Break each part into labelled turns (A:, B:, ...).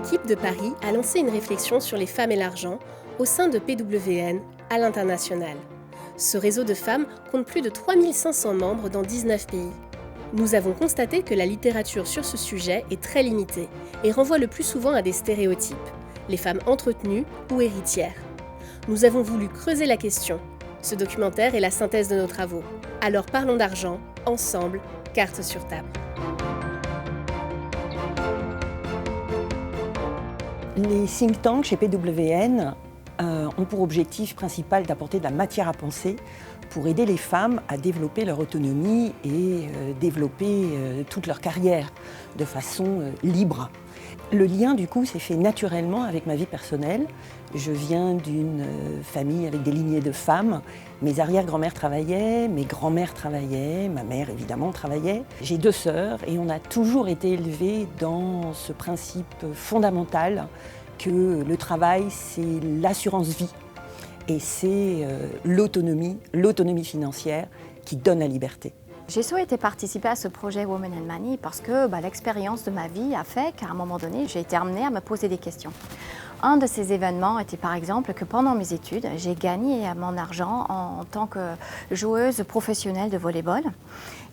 A: L'équipe de Paris a lancé une réflexion sur les femmes et l'argent au sein de PWN à l'international. Ce réseau de femmes compte plus de 3500 membres dans 19 pays. Nous avons constaté que la littérature sur ce sujet est très limitée et renvoie le plus souvent à des stéréotypes, les femmes entretenues ou héritières. Nous avons voulu creuser la question. Ce documentaire est la synthèse de nos travaux. Alors parlons d'argent, ensemble, carte sur table.
B: Les think tanks chez PWN ont pour objectif principal d'apporter de la matière à penser pour aider les femmes à développer leur autonomie et développer toute leur carrière de façon libre. Le lien, du coup, s'est fait naturellement avec ma vie personnelle. Je viens d'une famille avec des lignées de femmes. Mes arrière-grand-mères travaillaient, mes grands-mères travaillaient, ma mère, évidemment, travaillait. J'ai 2 sœurs et on a toujours été élevés dans ce principe fondamental que le travail, c'est l'assurance vie et c'est l'autonomie financière qui donne la liberté.
C: J'ai souhaité participer à ce projet Women and Money parce que l'expérience de ma vie a fait qu'à un moment donné, j'ai été amenée à me poser des questions. Un de ces événements était par exemple que pendant mes études, j'ai gagné mon argent en tant que joueuse professionnelle de volley-ball.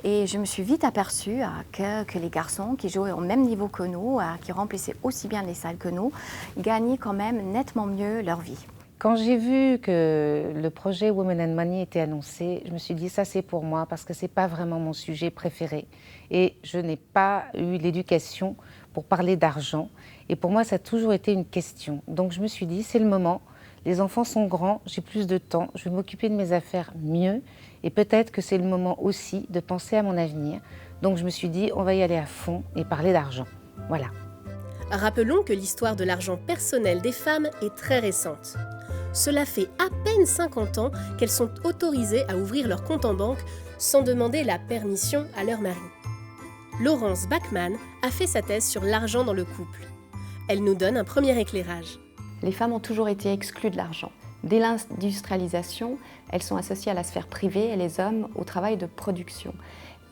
C: Et je me suis vite aperçue que les garçons qui jouaient au même niveau que nous, qui remplissaient aussi bien les salles que nous, gagnaient quand même nettement mieux leur vie.
D: Quand j'ai vu que le projet Women and Money était annoncé, je me suis dit ça c'est pour moi parce que c'est pas vraiment mon sujet préféré et je n'ai pas eu l'éducation pour parler d'argent et pour moi ça a toujours été une question. Donc je me suis dit c'est le moment, les enfants sont grands, j'ai plus de temps, je vais m'occuper de mes affaires mieux et peut-être que c'est le moment aussi de penser à mon avenir. Donc je me suis dit on va y aller à fond et parler d'argent. Voilà.
A: Rappelons que l'histoire de l'argent personnel des femmes est très récente. Cela fait à peine 50 ans qu'elles sont autorisées à ouvrir leur compte en banque sans demander la permission à leur mari. Laurence Bachmann a fait sa thèse sur l'argent dans le couple. Elle nous donne un premier éclairage.
C: Les femmes ont toujours été exclues de l'argent. Dès l'industrialisation, elles sont associées à la sphère privée et les hommes au travail de production.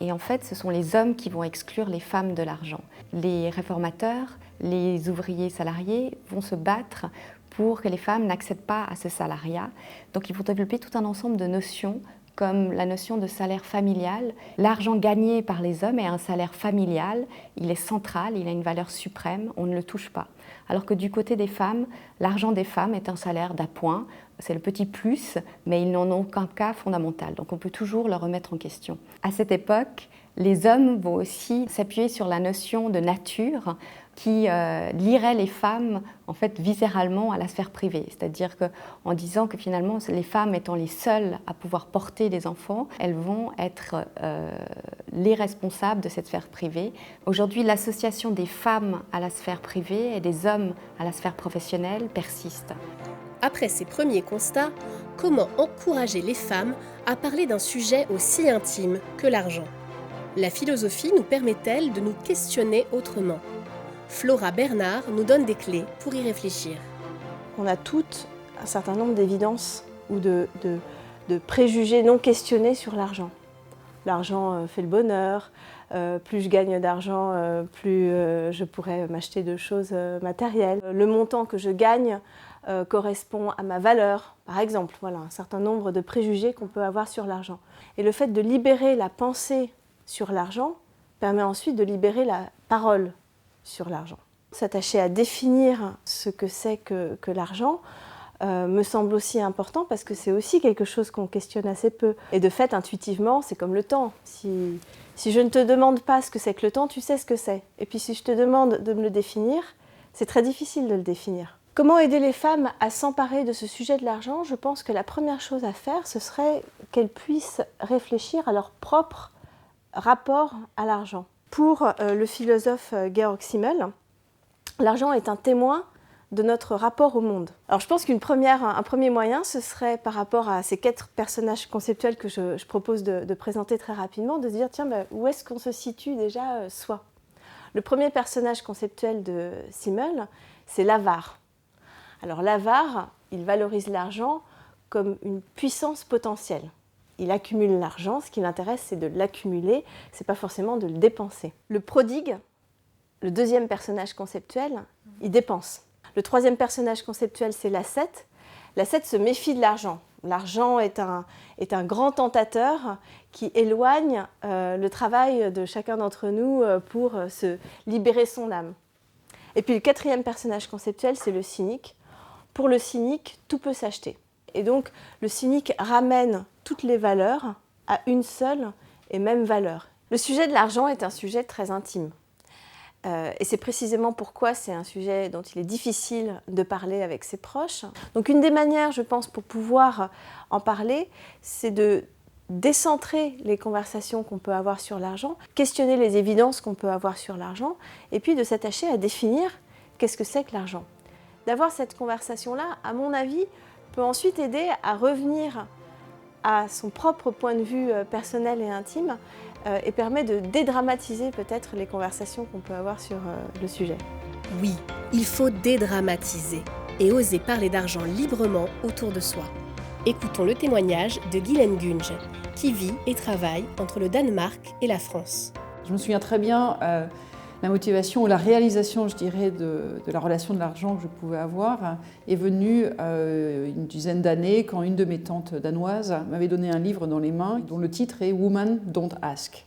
C: Et en fait, ce sont les hommes qui vont exclure les femmes de l'argent. Les réformateurs, les ouvriers salariés vont se battre pour que les femmes n'accèdent pas à ce salariat. Donc ils vont développer tout un ensemble de notions comme la notion de salaire familial. L'argent gagné par les hommes est un salaire familial, il est central, il a une valeur suprême, on ne le touche pas. Alors que du côté des femmes, l'argent des femmes est un salaire d'appoint, c'est le petit plus, mais ils n'en ont qu'un cas fondamental, donc on peut toujours le remettre en question. À cette époque, les hommes vont aussi s'appuyer sur la notion de nature qui lierait les femmes en fait viscéralement à la sphère privée, c'est-à-dire qu'en disant que finalement les femmes étant les seules à pouvoir porter des enfants, elles vont être les responsables de cette sphère privée. Aujourd'hui, l'association des femmes à la sphère privée et des hommes à la sphère professionnelle persiste.
A: Après ces premiers constats, comment encourager les femmes à parler d'un sujet aussi intime que l'argent ? La philosophie nous permet-elle de nous questionner autrement ? Flora Bernard nous donne des clés pour y réfléchir.
E: On a toutes un certain nombre d'évidences ou de préjugés non questionnés sur l'argent. L'argent fait le bonheur, plus je gagne d'argent, plus je pourrais m'acheter de choses matérielles. Le montant que je gagne correspond à ma valeur, par exemple. Voilà, un certain nombre de préjugés qu'on peut avoir sur l'argent. Et le fait de libérer la pensée sur l'argent permet ensuite de libérer la parole sur l'argent. S'attacher à définir ce que c'est que l'argent me semble aussi important parce que c'est aussi quelque chose qu'on questionne assez peu. Et de fait, intuitivement, c'est comme le temps. Si je ne te demande pas ce que c'est que le temps, tu sais ce que c'est. Et puis si je te demande de me le définir, c'est très difficile de le définir. Comment aider les femmes à s'emparer de ce sujet de l'argent ? Je pense que la première chose à faire, ce serait qu'elles puissent réfléchir à leur propre rapport à l'argent. Pour le philosophe Georg Simmel, l'argent est un témoin de notre rapport au monde. Alors je pense un premier moyen, ce serait par rapport à ces 4 personnages conceptuels que je propose de présenter très rapidement, de se dire tiens, où est-ce qu'on se situe déjà soi ? Le premier personnage conceptuel de Simmel, c'est l'avare. Alors l'avare, il valorise l'argent comme une puissance potentielle. Il accumule l'argent, ce qui l'intéresse, c'est de l'accumuler, c'est pas forcément de le dépenser. Le prodigue, le deuxième personnage conceptuel, il dépense. Le troisième personnage conceptuel, c'est l'ascète. L'ascète se méfie de l'argent. L'argent est un grand tentateur qui éloigne le travail de chacun d'entre nous pour se libérer son âme. Et puis le quatrième personnage conceptuel, c'est le cynique. Pour le cynique, tout peut s'acheter. Et donc le cynique ramène toutes les valeurs à une seule et même valeur. Le sujet de l'argent est un sujet très intime. Et c'est précisément pourquoi c'est un sujet dont il est difficile de parler avec ses proches. Donc une des manières, je pense, pour pouvoir en parler, c'est de décentrer les conversations qu'on peut avoir sur l'argent, questionner les évidences qu'on peut avoir sur l'argent, et puis de s'attacher à définir qu'est-ce que c'est que l'argent. D'avoir cette conversation-là, à mon avis, peut ensuite aider à revenir à son propre point de vue personnel et intime, et permet de dédramatiser peut-être les conversations qu'on peut avoir sur le sujet.
A: Oui, il faut dédramatiser et oser parler d'argent librement autour de soi. Écoutons le témoignage de Guylaine Gunge, qui vit et travaille entre le Danemark et la France.
F: Je me souviens très bien la motivation ou la réalisation, je dirais, de la relation de l'argent que je pouvais avoir est venue une dizaine d'années quand une de mes tantes danoises m'avait donné un livre dans les mains dont le titre est « Woman, don't ask ».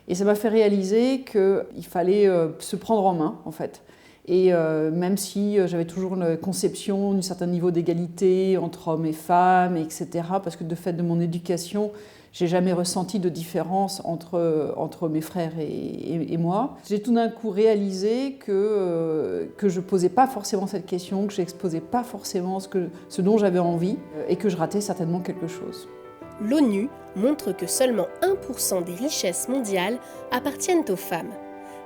F: Et ça m'a fait réaliser qu'il fallait se prendre en main, en fait. Et même si j'avais toujours une conception d'un certain niveau d'égalité entre hommes et femmes, etc., parce que de fait de mon éducation, j'ai jamais ressenti de différence entre mes frères et moi. J'ai tout d'un coup réalisé que je posais pas forcément cette question, que j'exposais pas forcément ce dont j'avais envie et que je ratais certainement quelque chose.
A: L'ONU montre que seulement 1% des richesses mondiales appartiennent aux femmes.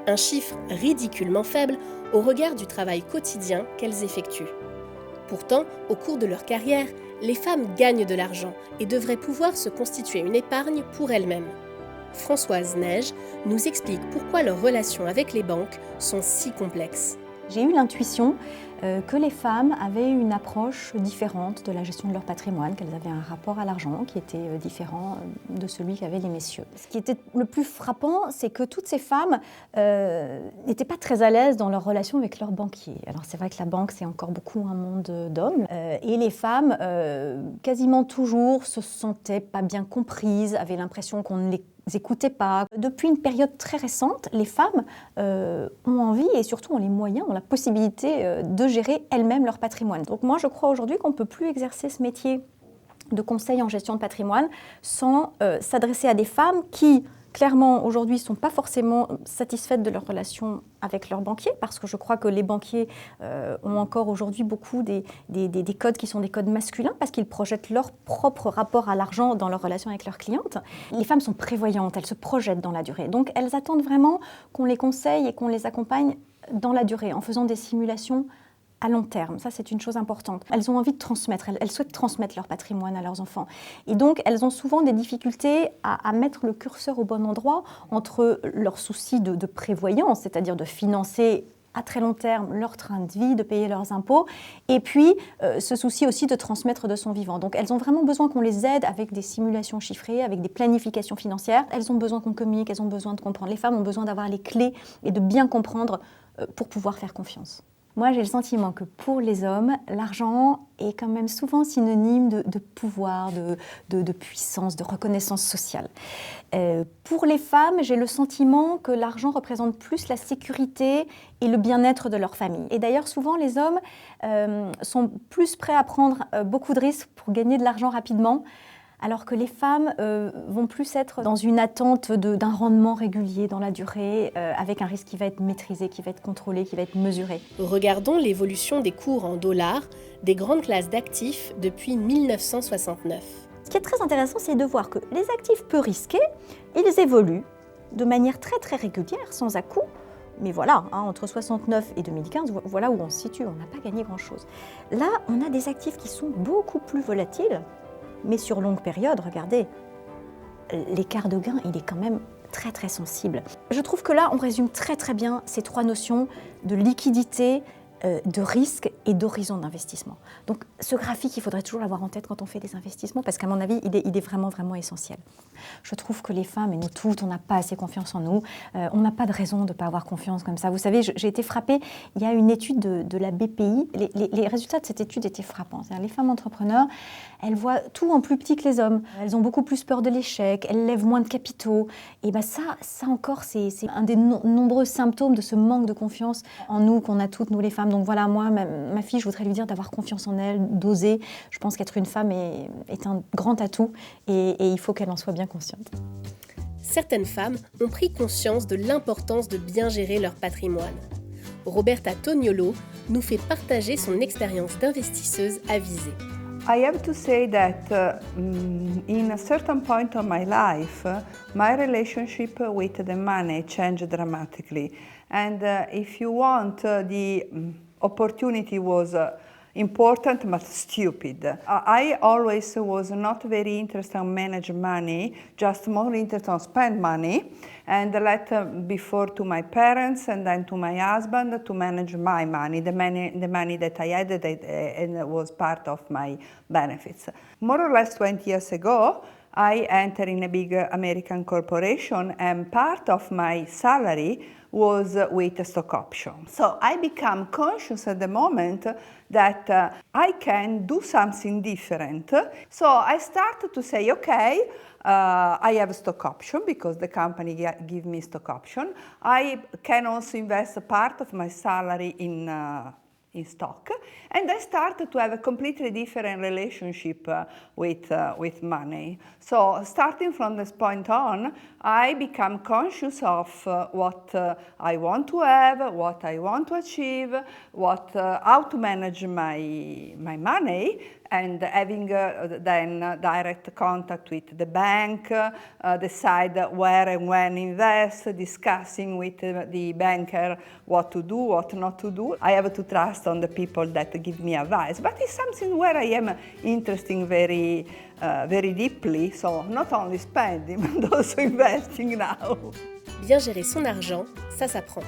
A: Un chiffre ridiculement faible au regard du travail quotidien qu'elles effectuent. Pourtant, au cours de leur carrière, les femmes gagnent de l'argent et devraient pouvoir se constituer une épargne pour elles-mêmes. Françoise Neige nous explique pourquoi leurs relations avec les banques sont si complexes.
G: J'ai eu l'intuition que les femmes avaient une approche différente de la gestion de leur patrimoine, qu'elles avaient un rapport à l'argent qui était différent de celui qu'avaient les messieurs. Ce qui était le plus frappant, c'est que toutes ces femmes n'étaient pas très à l'aise dans leur relation avec leurs banquiers. Alors c'est vrai que la banque, c'est encore beaucoup un monde d'hommes, et les femmes, quasiment toujours, se sentaient pas bien comprises, avaient l'impression qu'on ne les écoutez pas. Depuis une période très récente, les femmes ont envie et surtout ont les moyens, ont la possibilité de gérer elles-mêmes leur patrimoine. Donc moi, je crois aujourd'hui qu'on ne peut plus exercer ce métier de conseil en gestion de patrimoine sans s'adresser à des femmes qui, clairement, aujourd'hui, ne sont pas forcément satisfaites de leur relation avec leurs banquiers, parce que je crois que les banquiers ont encore aujourd'hui beaucoup des codes qui sont des codes masculins, parce qu'ils projettent leur propre rapport à l'argent dans leur relation avec leurs clientes. Les femmes sont prévoyantes, elles se projettent dans la durée. Donc elles attendent vraiment qu'on les conseille et qu'on les accompagne dans la durée, en faisant des simulations à long terme. Ça, c'est une chose importante. Elles ont envie de transmettre, elles souhaitent transmettre leur patrimoine à leurs enfants. Et donc, elles ont souvent des difficultés à mettre le curseur au bon endroit entre leur souci de prévoyance, c'est-à-dire de financer à très long terme leur train de vie, de payer leurs impôts, et puis ce souci aussi de transmettre de son vivant. Donc elles ont vraiment besoin qu'on les aide avec des simulations chiffrées, avec des planifications financières. Elles ont besoin qu'on communique, elles ont besoin de comprendre. Les femmes ont besoin d'avoir les clés et de bien comprendre pour pouvoir faire confiance. Moi, j'ai le sentiment que pour les hommes, l'argent est quand même souvent synonyme de pouvoir, de puissance, de reconnaissance sociale. Pour les femmes, j'ai le sentiment que l'argent représente plus la sécurité et le bien-être de leur famille. Et d'ailleurs, souvent, les hommes sont plus prêts à prendre beaucoup de risques pour gagner de l'argent rapidement, alors que les femmes vont plus être dans une attente d'un rendement régulier dans la durée, avec un risque qui va être maîtrisé, qui va être contrôlé, qui va être mesuré.
A: Regardons l'évolution des cours en dollars des grandes classes d'actifs depuis 1969.
G: Ce qui est très intéressant, c'est de voir que les actifs peu risqués, ils évoluent de manière très très régulière, sans à-coups. Mais voilà, entre 69 et 2015, voilà où on se situe, on n'a pas gagné grand-chose. Là, on a des actifs qui sont beaucoup plus volatiles, mais sur longue période, regardez, l'écart de gain, il est quand même très très sensible. Je trouve que là, on résume très très bien ces trois notions de liquidité, de risque et d'horizon d'investissement. Donc ce graphique, il faudrait toujours l'avoir en tête quand on fait des investissements parce qu'à mon avis, il est vraiment, vraiment essentiel. Je trouve que les femmes, et nous toutes, on n'a pas assez confiance en nous. On n'a pas de raison de ne pas avoir confiance comme ça. Vous savez, j'ai été frappée, il y a une étude de la BPI, les résultats de cette étude étaient frappants. C'est-à-dire les femmes entrepreneurs, elles voient tout en plus petit que les hommes. Elles ont beaucoup plus peur de l'échec, elles lèvent moins de capitaux. Et bien ça encore, c'est un des nombreux symptômes de ce manque de confiance en nous qu'on a toutes, nous les femmes. Donc voilà, moi, ma fille, je voudrais lui dire d'avoir confiance en elle, d'oser. Je pense qu'être une femme est un grand atout et il faut qu'elle en soit bien consciente.
A: Certaines femmes ont pris conscience de l'importance de bien gérer leur patrimoine. Roberta Toniolo nous fait partager son expérience d'investisseuse avisée.
H: I have to say that in a certain point of my life, my relationship with the money changed dramatically. And if you want, the opportunity was important but stupid. I always was not very interested in manage money, just more interested in spend money, and let before to my parents and then to my husband to manage my money, the money that I had and was part of my benefits. More or less 20 years ago, I entered in a big American corporation and part of my salary was with a stock option. So I become conscious at the moment that I can do something different. So I started to say, okay, I have a stock option because the company give me stock option. I can also invest a part of my salary in stock, and I started to have a completely different relationship with money. So starting from this point on, I become conscious of what I want to have, what I want to achieve, how to manage my money, and having then direct contact with the bank, decide where and when invest, discussing with the banker what to do, what not to do. I have to trust on the people that give me advice, but it's something where I am interested very deeply, so not only spending, but also investing now.
A: Bien gérer son argent, ça s'apprend.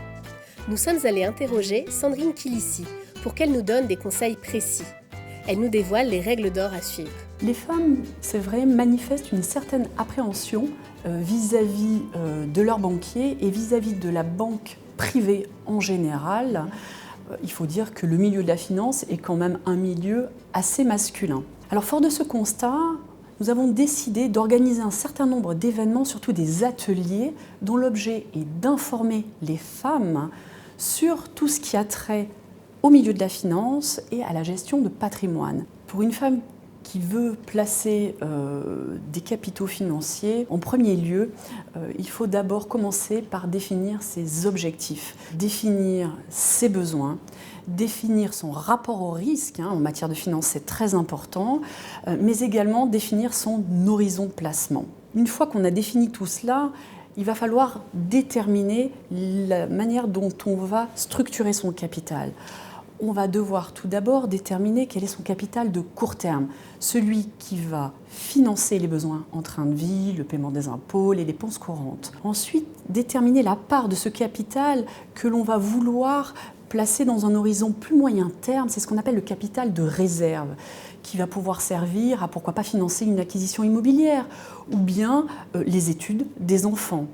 A: Nous sommes allés interroger Sandrine Kilissi pour qu'elle nous donne des conseils précis. Elle nous dévoile les règles d'or à suivre.
I: Les femmes, c'est vrai, manifestent une certaine appréhension vis-à-vis de leur banquier et vis-à-vis de la banque privée en général. Il faut dire que le milieu de la finance est quand même un milieu assez masculin. Alors, fort de ce constat, nous avons décidé d'organiser un certain nombre d'événements, surtout des ateliers, dont l'objet est d'informer les femmes sur tout ce qui a trait au milieu de la finance et à la gestion de patrimoine. Pour une femme qui veut placer des capitaux financiers, en premier lieu, il faut d'abord commencer par définir ses objectifs, définir ses besoins, définir son rapport au risque, en matière de finance c'est très important, mais également définir son horizon de placement. Une fois qu'on a défini tout cela, il va falloir déterminer la manière dont on va structurer son capital. On va devoir tout d'abord déterminer quel est son capital de court terme, celui qui va financer les besoins en train de vie, le paiement des impôts, les dépenses courantes. Ensuite, déterminer la part de ce capital que l'on va vouloir placer dans un horizon plus moyen terme, c'est ce qu'on appelle le capital de réserve, qui va pouvoir servir à pourquoi pas financer une acquisition immobilière ou bien les études des enfants.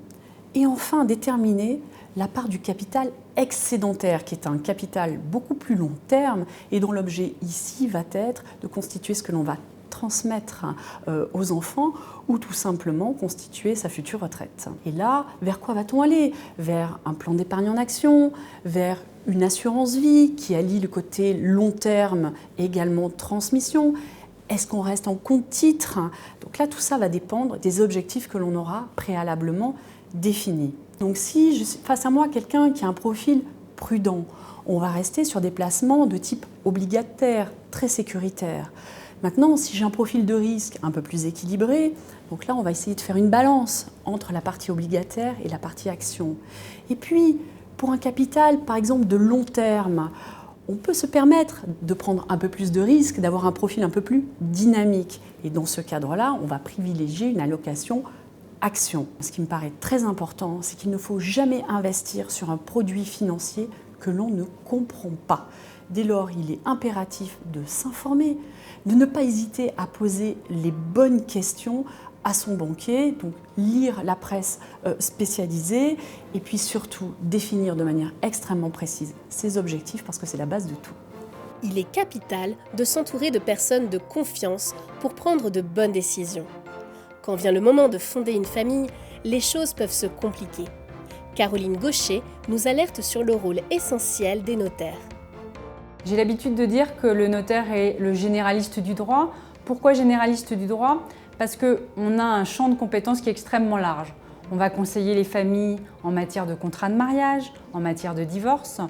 I: Et enfin, déterminer la part du capital excédentaire, qui est un capital beaucoup plus long terme et dont l'objet ici va être de constituer ce que l'on va transmettre aux enfants ou tout simplement constituer sa future retraite. Et là, vers quoi va-t-on aller ? Vers un plan d'épargne en action, vers une assurance vie qui allie le côté long terme et également transmission. Est-ce qu'on reste en compte titre ? Donc là, tout ça va dépendre des objectifs que l'on aura préalablement définis. Donc si je suis face à moi quelqu'un qui a un profil prudent, on va rester sur des placements de type obligataire, très sécuritaire. Maintenant, si j'ai un profil de risque un peu plus équilibré, donc là, on va essayer de faire une balance entre la partie obligataire et la partie action. Et puis, pour un capital, par exemple, de long terme, on peut se permettre de prendre un peu plus de risques, d'avoir un profil un peu plus dynamique. Et dans ce cadre-là, on va privilégier une allocation action. Ce qui me paraît très important, c'est qu'il ne faut jamais investir sur un produit financier que l'on ne comprend pas. Dès lors, il est impératif de s'informer, de ne pas hésiter à poser les bonnes questions à son banquier, donc lire la presse spécialisée et puis surtout définir de manière extrêmement précise ses objectifs parce que c'est la base de tout.
A: Il est capital de s'entourer de personnes de confiance pour prendre de bonnes décisions. Quand vient le moment de fonder une famille, les choses peuvent se compliquer. Caroline Gaucher nous alerte sur le rôle essentiel des notaires.
J: J'ai l'habitude de dire que le notaire est le généraliste du droit. Pourquoi généraliste du droit ? Parce qu'on a un champ de compétences qui est extrêmement large. On va conseiller les familles en matière de contrat de mariage, en matière de divorce.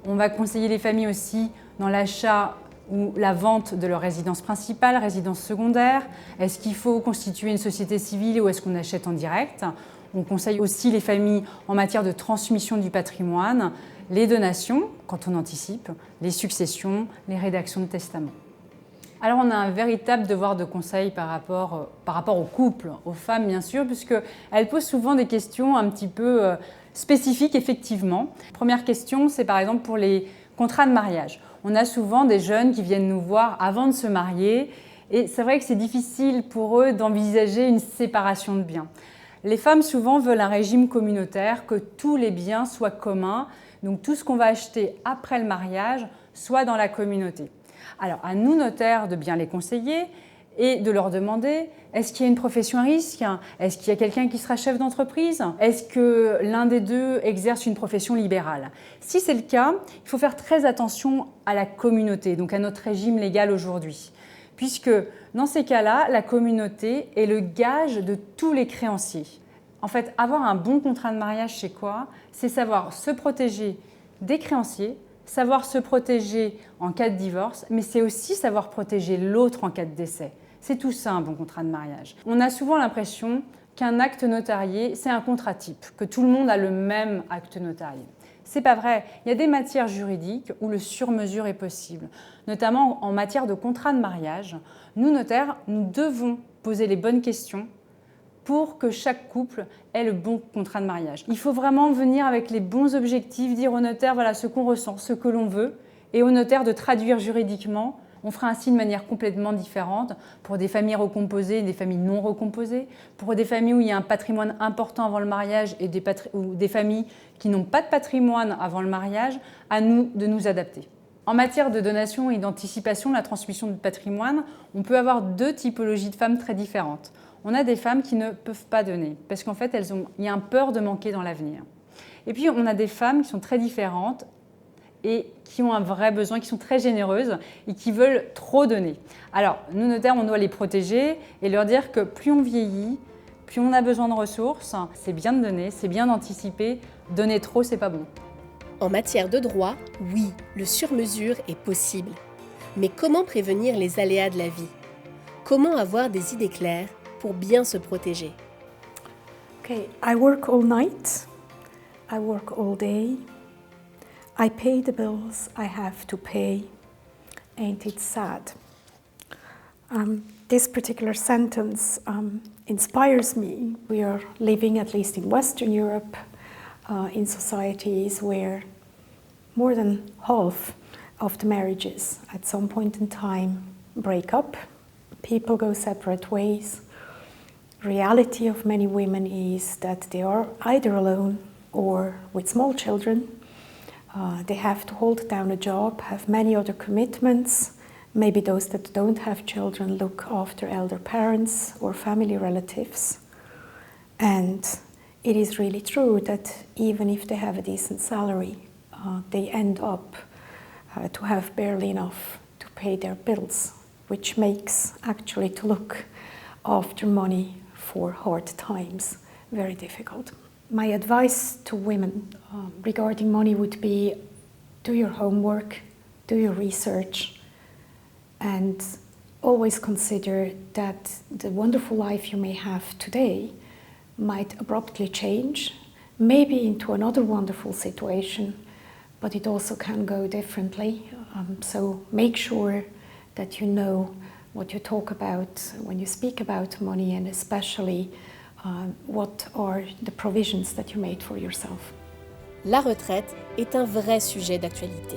J: On va conseiller les familles aussi dans l'achat ou la vente de leur résidence principale, résidence secondaire. Est-ce qu'il faut constituer une société civile ou est-ce qu'on achète en direct ? On conseille aussi les familles en matière de transmission du patrimoine, les donations, quand on anticipe, les successions, les rédactions de testaments. Alors on a un véritable devoir de conseil par rapport aux couples, aux femmes bien sûr, puisqu'elles posent souvent des questions un petit peu spécifiques effectivement. Première question, c'est par exemple pour les contrats de mariage. On a souvent des jeunes qui viennent nous voir avant de se marier et c'est vrai que c'est difficile pour eux d'envisager une séparation de biens. Les femmes souvent veulent un régime communautaire, que tous les biens soient communs, donc tout ce qu'on va acheter après le mariage soit dans la communauté. Alors à nous notaires de bien les conseiller et de leur demander est-ce qu'il y a une profession à risque ? Est-ce qu'il y a quelqu'un qui sera chef d'entreprise ? Est-ce que l'un des deux exerce une profession libérale ? Si c'est le cas, il faut faire très attention à la communauté, donc à notre régime légal aujourd'hui. Puisque dans ces cas-là, la communauté est le gage de tous les créanciers. En fait, avoir un bon contrat de mariage, c'est quoi ? C'est savoir se protéger des créanciers, savoir se protéger en cas de divorce, mais c'est aussi savoir protéger l'autre en cas de décès. C'est tout ça un bon contrat de mariage. On a souvent l'impression qu'un acte notarié, c'est un contrat type, que tout le monde a le même acte notarié. C'est pas vrai. Il y a des matières juridiques où le sur-mesure est possible, notamment en matière de contrat de mariage. Nous, notaires, nous devons poser les bonnes questions pour que chaque couple ait le bon contrat de mariage. Il faut vraiment venir avec les bons objectifs, dire au notaire voilà ce qu'on ressent, ce que l'on veut, et au notaire de traduire juridiquement. On fera ainsi de manière complètement différente pour des familles recomposées et des familles non recomposées, pour des familles où il y a un patrimoine important avant le mariage et ou des familles qui n'ont pas de patrimoine avant le mariage, à nous de nous adapter. En matière de donation et d'anticipation de la transmission du patrimoine, on peut avoir deux typologies de femmes très différentes. On a des femmes qui ne peuvent pas donner, parce qu'en fait, il y a un peur de manquer dans l'avenir. Et puis, on a des femmes qui sont très différentes et qui ont un vrai besoin, qui sont très généreuses et qui veulent trop donner. Alors, nous, notaires, on doit les protéger et leur dire que plus on vieillit, plus on a besoin de ressources, c'est bien de donner, c'est bien d'anticiper. Donner trop, c'est pas bon.
A: En matière de droit, oui, le sur-mesure est possible. Mais comment prévenir les aléas de la vie ? Comment avoir des idées claires pour bien se protéger?
K: Okay, I work all night, I work all day, I pay the bills I have to pay, ain't it sad? This particular sentence inspires me. We are living, at least in Western Europe, in societies where more than half of the marriages at some point in time break up. People go separate ways. Reality of many women is that they are either alone or with small children. They have to hold down a job, have many other commitments. Maybe those that don't have children look after elder parents or family relatives. And it is really true that even if they have a decent salary, they end up to have barely enough to pay their bills, which makes actually to look after money for hard times very difficult. My advice to women regarding money would be do your homework, do your research, and always consider that the wonderful life you may have today might abruptly change, maybe into another wonderful situation, but it also can go differently. So make sure that you know what you talk about when you speak about money, and especially what are the provisions that you made for yourself.
A: la retraite est un vrai sujet d'actualité.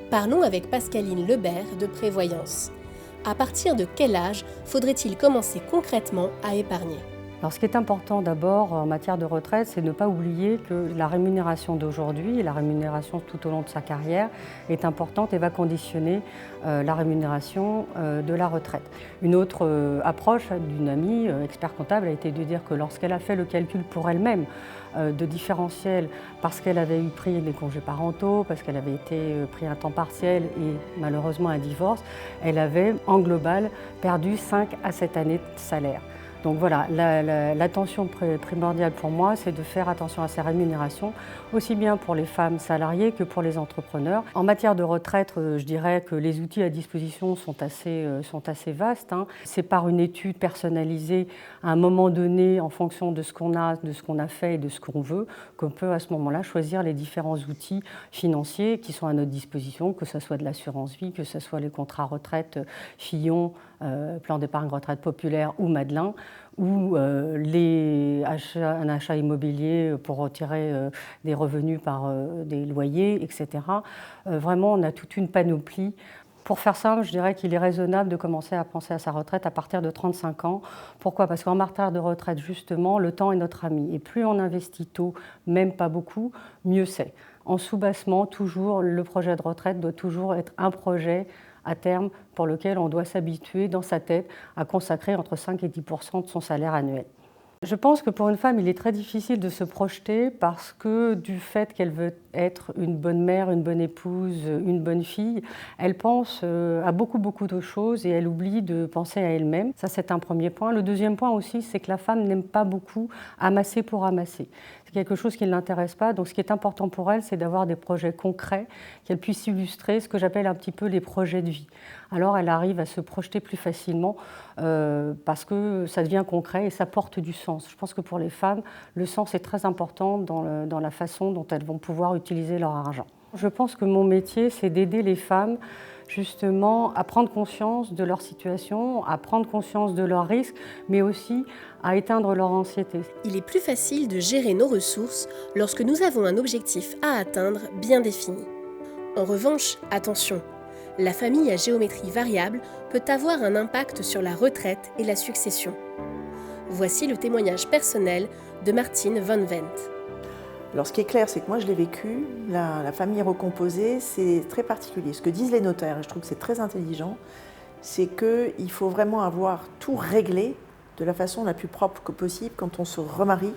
A: Parlons avec Pascaline Lebert de Prévoyance. À partir de quel âge faudrait-il commencer concrètement à épargner ?
L: Alors, ce qui est important d'abord en matière de retraite, c'est de ne pas oublier que la rémunération d'aujourd'hui et la rémunération tout au long de sa carrière est importante et va conditionner la rémunération de la retraite. Une autre approche d'une amie, expert comptable, a été de dire que lorsqu'elle a fait le calcul pour elle-même de différentiel parce qu'elle avait eu pris des congés parentaux, parce qu'elle avait été pris un temps partiel et malheureusement un divorce, elle avait en global perdu 5 à 7 années de salaire. Donc voilà, l'attention primordiale pour moi, c'est de faire attention à ces rémunérations, aussi bien pour les femmes salariées que pour les entrepreneurs. En matière de retraite, je dirais que les outils à disposition sont assez vastes. C'est par une étude personnalisée à un moment donné, en fonction de ce qu'on a, de ce qu'on a fait et de ce qu'on veut, qu'on peut à ce moment-là choisir les différents outils financiers qui sont à notre disposition, que ce soit de l'assurance vie, que ce soit les contrats retraite Fillon, plan d'épargne retraite populaire ou Madelin, ou un achat immobilier pour retirer des revenus par des loyers, etc. Vraiment, on a toute une panoplie. Pour faire simple, je dirais qu'il est raisonnable de commencer à penser à sa retraite à partir de 35 ans. Pourquoi ? Parce qu'en matière de retraite, justement, le temps est notre ami. Et plus on investit tôt, même pas beaucoup, mieux c'est. En sous-bassement, toujours, le projet de retraite doit toujours être un projet à terme pour lequel on doit s'habituer dans sa tête à consacrer entre 5 et 10% de son salaire annuel. Je pense que pour une femme, il est très difficile de se projeter parce que du fait qu'elle veut être une bonne mère, une bonne épouse, une bonne fille, elle pense à beaucoup de choses et elle oublie de penser à elle-même. Ça, c'est un premier point. Le deuxième point aussi, c'est que la femme n'aime pas beaucoup amasser pour amasser. C'est quelque chose qui ne l'intéresse pas. Donc ce qui est important pour elle, c'est d'avoir des projets concrets, qu'elle puisse illustrer ce que j'appelle un petit peu les projets de vie. Alors elle arrive à se projeter plus facilement parce que ça devient concret et ça porte du sens. Je pense que pour les femmes, le sens est très important dans la façon dont elles vont pouvoir utiliser leur argent. Je pense que mon métier, c'est d'aider les femmes justement à prendre conscience de leur situation, à prendre conscience de leurs risques, mais aussi à éteindre leur anxiété.
A: Il est plus facile de gérer nos ressources lorsque nous avons un objectif à atteindre bien défini. En revanche, attention, la famille à géométrie variable peut avoir un impact sur la retraite et la succession. Voici le témoignage personnel de Martine Van Vent.
M: Alors ce qui est clair, c'est que moi je l'ai vécu, la famille recomposée, c'est très particulier. Ce que disent les notaires, et je trouve que c'est très intelligent, c'est qu'il faut vraiment avoir tout réglé de la façon la plus propre que possible quand on se remarie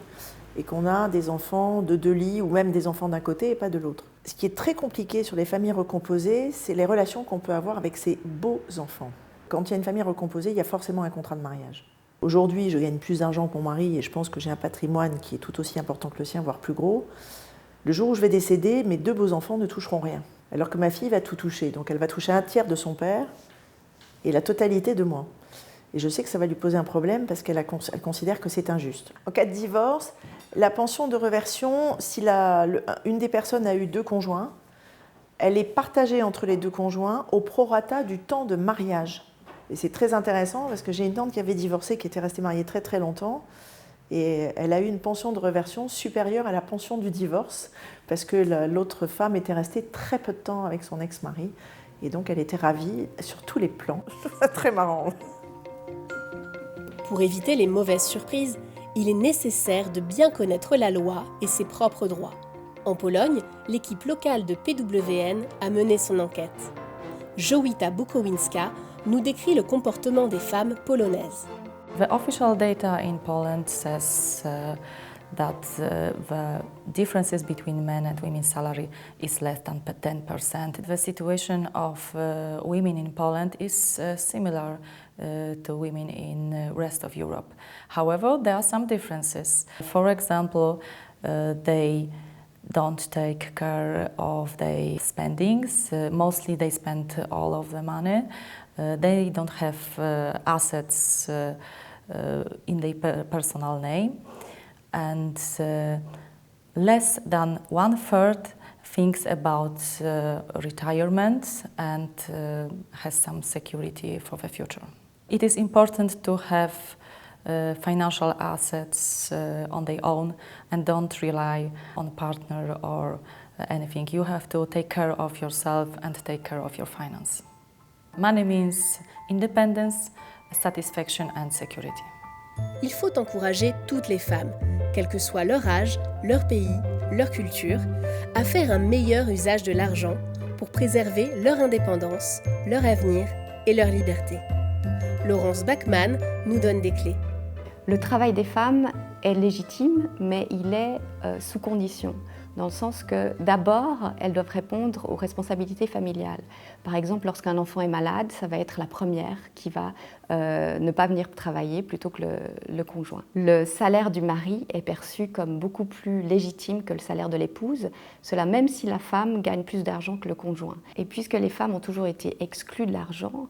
M: et qu'on a des enfants de 2 lits ou même des enfants d'un côté et pas de l'autre. Ce qui est très compliqué sur les familles recomposées, c'est les relations qu'on peut avoir avec ces beaux enfants. Quand il y a une famille recomposée, il y a forcément un contrat de mariage. Aujourd'hui, je gagne plus d'argent que mon mari et je pense que j'ai un patrimoine qui est tout aussi important que le sien, voire plus gros. Le jour où je vais décéder, mes 2 beaux enfants ne toucheront rien. Alors que ma fille va tout toucher. Donc elle va toucher 1/3 de son père et la totalité de moi. Et je sais que ça va lui poser un problème parce qu'elle considère que c'est injuste. En cas de divorce, la pension de réversion, si une des personnes a eu 2 conjoints, elle est partagée entre les 2 conjoints au prorata du temps de mariage. Et c'est très intéressant parce que j'ai une tante qui avait divorcé, qui était restée mariée très très longtemps, et elle a eu une pension de réversion supérieure à la pension du divorce parce que l'autre femme était restée très peu de temps avec son ex-mari, et donc elle était ravie sur tous les plans. Je trouve ça très marrant.
A: Pour éviter les mauvaises surprises, il est nécessaire de bien connaître la loi et ses propres droits. En Pologne, l'équipe locale de PWN a mené son enquête. Jowita Bukowinska nous décrit le comportement des femmes polonaises.
N: The official data in Poland says that the differences between men and women's salary is less than 10%. The situation of women in Poland is similar to women in the rest of Europe. However, there are some differences. For example, they don't take care of their spendings. Mostly they spend all of the money. They don't have assets in their personal name. And less than 1/3 thinks about retirement and has some security for the future. It is important to have financial assets on their own and don't rely on a partner or anything. You have to take care of yourself and take care of your finance. Money means independence, satisfaction and security.
A: Il faut encourager toutes les femmes, quel que soit leur âge, leur pays, leur culture, à faire un meilleur usage de l'argent pour préserver leur indépendance, leur avenir et leur liberté. Laurence Bachmann nous donne des clés.
C: Le travail des femmes est légitime, mais il est sous condition, dans le sens que d'abord, elles doivent répondre aux responsabilités familiales. Par exemple, lorsqu'un enfant est malade, ça va être la première qui va ne pas venir travailler plutôt que le conjoint. Le salaire du mari est perçu comme beaucoup plus légitime que le salaire de l'épouse, cela même si la femme gagne plus d'argent que le conjoint. Et puisque les femmes ont toujours été exclues de l'argent,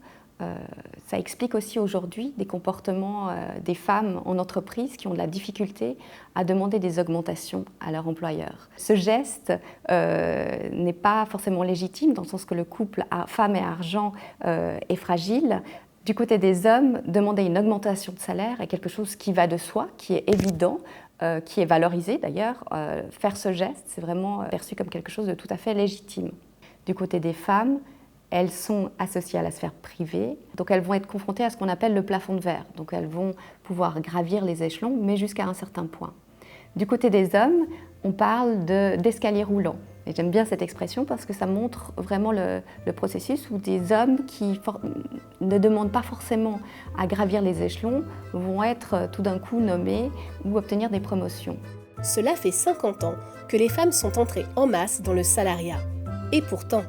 C: ça explique aussi aujourd'hui des comportements des femmes en entreprise qui ont de la difficulté à demander des augmentations à leur employeur. Ce geste n'est pas forcément légitime dans le sens que le couple femme et argent est fragile. Du côté des hommes, demander une augmentation de salaire est quelque chose qui va de soi, qui est évident, qui est valorisé d'ailleurs. Faire ce geste, c'est vraiment perçu comme quelque chose de tout à fait légitime. Du côté des femmes, elles sont associées à la sphère privée, donc elles vont être confrontées à ce qu'on appelle le plafond de verre. Donc elles vont pouvoir gravir les échelons, mais jusqu'à un certain point. Du côté des hommes, on parle d'escalier roulant. Et j'aime bien cette expression parce que ça montre vraiment le processus où des hommes qui ne demandent pas forcément à gravir les échelons vont être tout d'un coup nommés ou obtenir des promotions.
A: Cela fait 50 ans que les femmes sont entrées en masse dans le salariat. Et pourtant,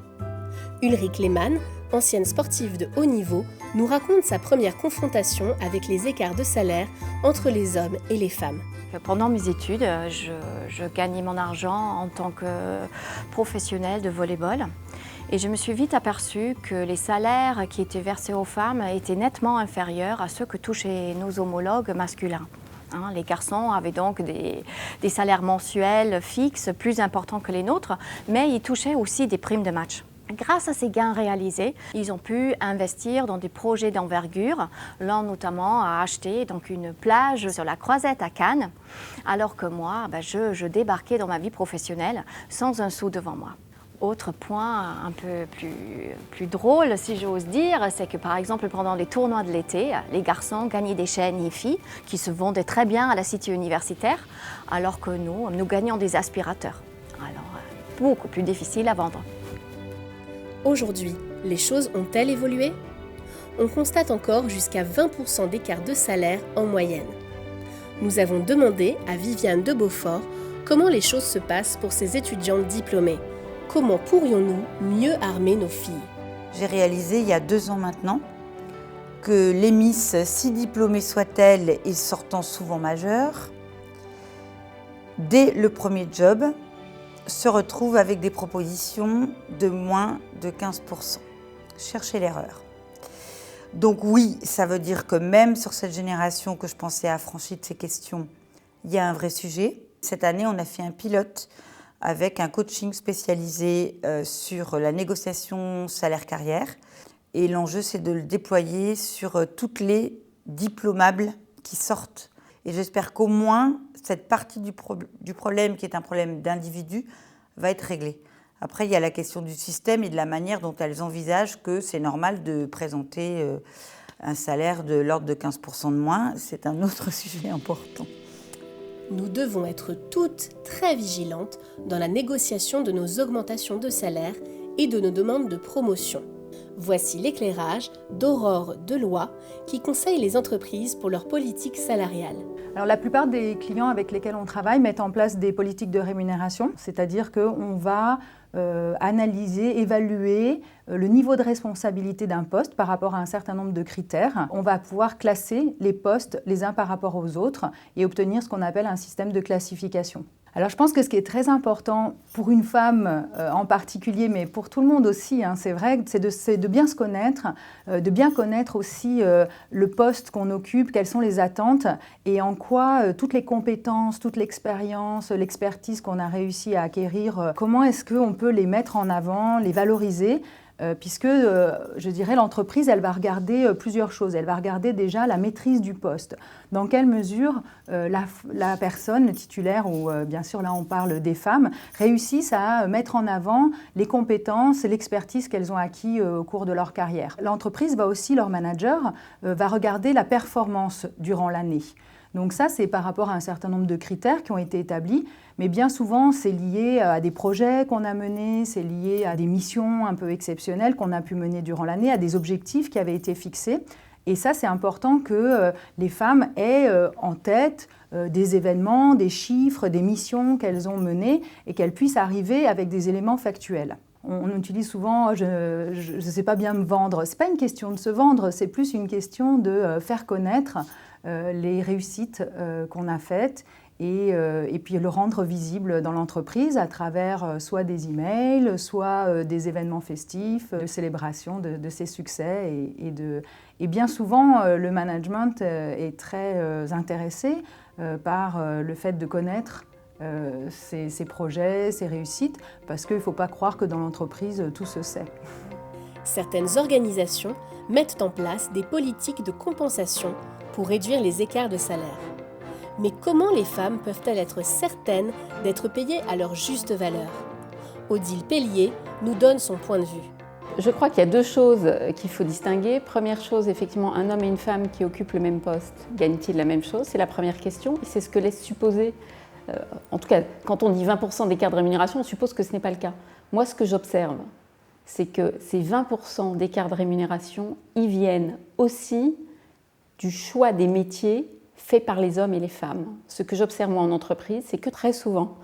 A: Ulrike Lehmann, ancienne sportive de haut niveau, nous raconte sa première confrontation avec les écarts de salaire entre les hommes et les femmes.
O: Pendant mes études, je gagnais mon argent en tant que professionnelle de volley-ball. Et je me suis vite aperçue que les salaires qui étaient versés aux femmes étaient nettement inférieurs à ceux que touchaient nos homologues masculins. Les garçons avaient donc des salaires mensuels fixes plus importants que les nôtres, mais ils touchaient aussi des primes de match. Grâce à ces gains réalisés, ils ont pu investir dans des projets d'envergure, l'un notamment a acheté donc une plage sur la Croisette à Cannes, alors que moi, je débarquais dans ma vie professionnelle sans un sou devant moi. Autre point un peu plus drôle, si j'ose dire, c'est que par exemple pendant les tournois de l'été, les garçons gagnaient des chaînes hi-fi qui se vendaient très bien à la cité universitaire, alors que nous gagnions des aspirateurs. Alors, beaucoup plus difficile à vendre.
A: Aujourd'hui, les choses ont-elles évolué ? On constate encore jusqu'à 20% d'écart de salaire en moyenne. Nous avons demandé à Viviane de Beaufort comment les choses se passent pour ces étudiantes diplômées. Comment pourrions-nous mieux armer nos filles ?
P: J'ai réalisé il y a 2 ans maintenant que les Miss, si diplômées soient-elles et sortant souvent majeures, dès le premier job, se retrouvent avec des propositions de moins de 15%. Cherchez l'erreur. Donc oui, ça veut dire que même sur cette génération que je pensais affranchie de ces questions, il y a un vrai sujet. Cette année, on a fait un pilote avec un coaching spécialisé sur la négociation salaire-carrière. Et l'enjeu, c'est de le déployer sur toutes les diplômables qui sortent. Et j'espère qu'au moins, cette partie du problème, qui est un problème d'individu, va être réglée. Après, il y a la question du système et de la manière dont elles envisagent que c'est normal de présenter un salaire de l'ordre de 15% de moins. C'est un autre sujet important.
A: Nous devons être toutes très vigilantes dans la négociation de nos augmentations de salaire et de nos demandes de promotion. Voici l'éclairage d'Aurore Deloy qui conseille les entreprises pour leur politique salariale.
Q: Alors, la plupart des clients avec lesquels on travaille mettent en place des politiques de rémunération, c'est-à-dire qu'on va analyser, évaluer le niveau de responsabilité d'un poste par rapport à un certain nombre de critères. On va pouvoir classer les postes les uns par rapport aux autres et obtenir ce qu'on appelle un système de classification. Alors je pense que ce qui est très important pour une femme en particulier, mais pour tout le monde aussi, c'est vrai, c'est de bien se connaître, de bien connaître aussi le poste qu'on occupe, quelles sont les attentes et en quoi toutes les compétences, toute l'expérience, l'expertise qu'on a réussi à acquérir, comment est-ce qu'on peut les mettre en avant, les valoriser puisque, je dirais, l'entreprise, elle va regarder plusieurs choses. Elle va regarder déjà la maîtrise du poste. Dans quelle mesure la personne, le titulaire, ou bien sûr là on parle des femmes, réussissent à mettre en avant les compétences, l'expertise qu'elles ont acquis au cours de leur carrière. L'entreprise va aussi, leur manager, va regarder la performance durant l'année. Donc ça, c'est par rapport à un certain nombre de critères qui ont été établis, mais bien souvent, c'est lié à des projets qu'on a menés, c'est lié à des missions un peu exceptionnelles qu'on a pu mener durant l'année, à des objectifs qui avaient été fixés. Et ça, c'est important que les femmes aient en tête des événements, des chiffres, des missions qu'elles ont menées et qu'elles puissent arriver avec des éléments factuels. On utilise souvent « je ne sais pas bien me vendre ». Ce n'est pas une question de se vendre, c'est plus une question de faire connaître les réussites qu'on a faites et puis le rendre visible dans l'entreprise à travers soit des emails, soit des événements festifs, de célébration de ces succès. Et bien souvent, le management est très intéressé par le fait de connaître ces projets, ces réussites, parce qu'il ne faut pas croire que dans l'entreprise, tout se sait.
A: Certaines organisations mettent en place des politiques de compensation pour réduire les écarts de salaire. Mais comment les femmes peuvent-elles être certaines d'être payées à leur juste valeur ? Odile Pellier nous donne son point de vue.
R: Je crois qu'il y a deux choses qu'il faut distinguer. Première chose, effectivement, un homme et une femme qui occupent le même poste, gagnent-ils la même chose ? C'est la première question. Et c'est ce que laisse supposer, en tout cas, quand on dit 20% d'écart de rémunération, on suppose que ce n'est pas le cas. Moi, ce que j'observe, c'est que ces 20% d'écart de rémunération, ils viennent aussi du choix des métiers faits par les hommes et les femmes. Ce que j'observe moi en entreprise, c'est que très souvent,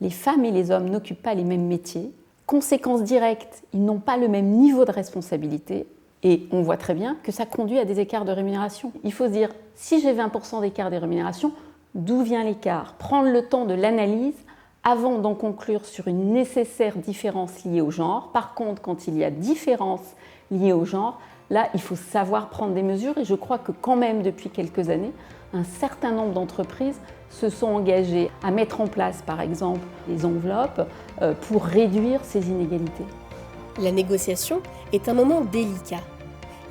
R: les femmes et les hommes n'occupent pas les mêmes métiers. Conséquence directe, ils n'ont pas le même niveau de responsabilité et on voit très bien que ça conduit à des écarts de rémunération. Il faut se dire, si j'ai 20% d'écart de rémunération, d'où vient l'écart ? Prendre le temps de l'analyse avant d'en conclure sur une nécessaire différence liée au genre. Par contre, quand il y a différence liée au genre, là, il faut savoir prendre des mesures et je crois que quand même, depuis quelques années, un certain nombre d'entreprises se sont engagées à mettre en place, par exemple, des enveloppes pour réduire ces inégalités.
A: La négociation est un moment délicat.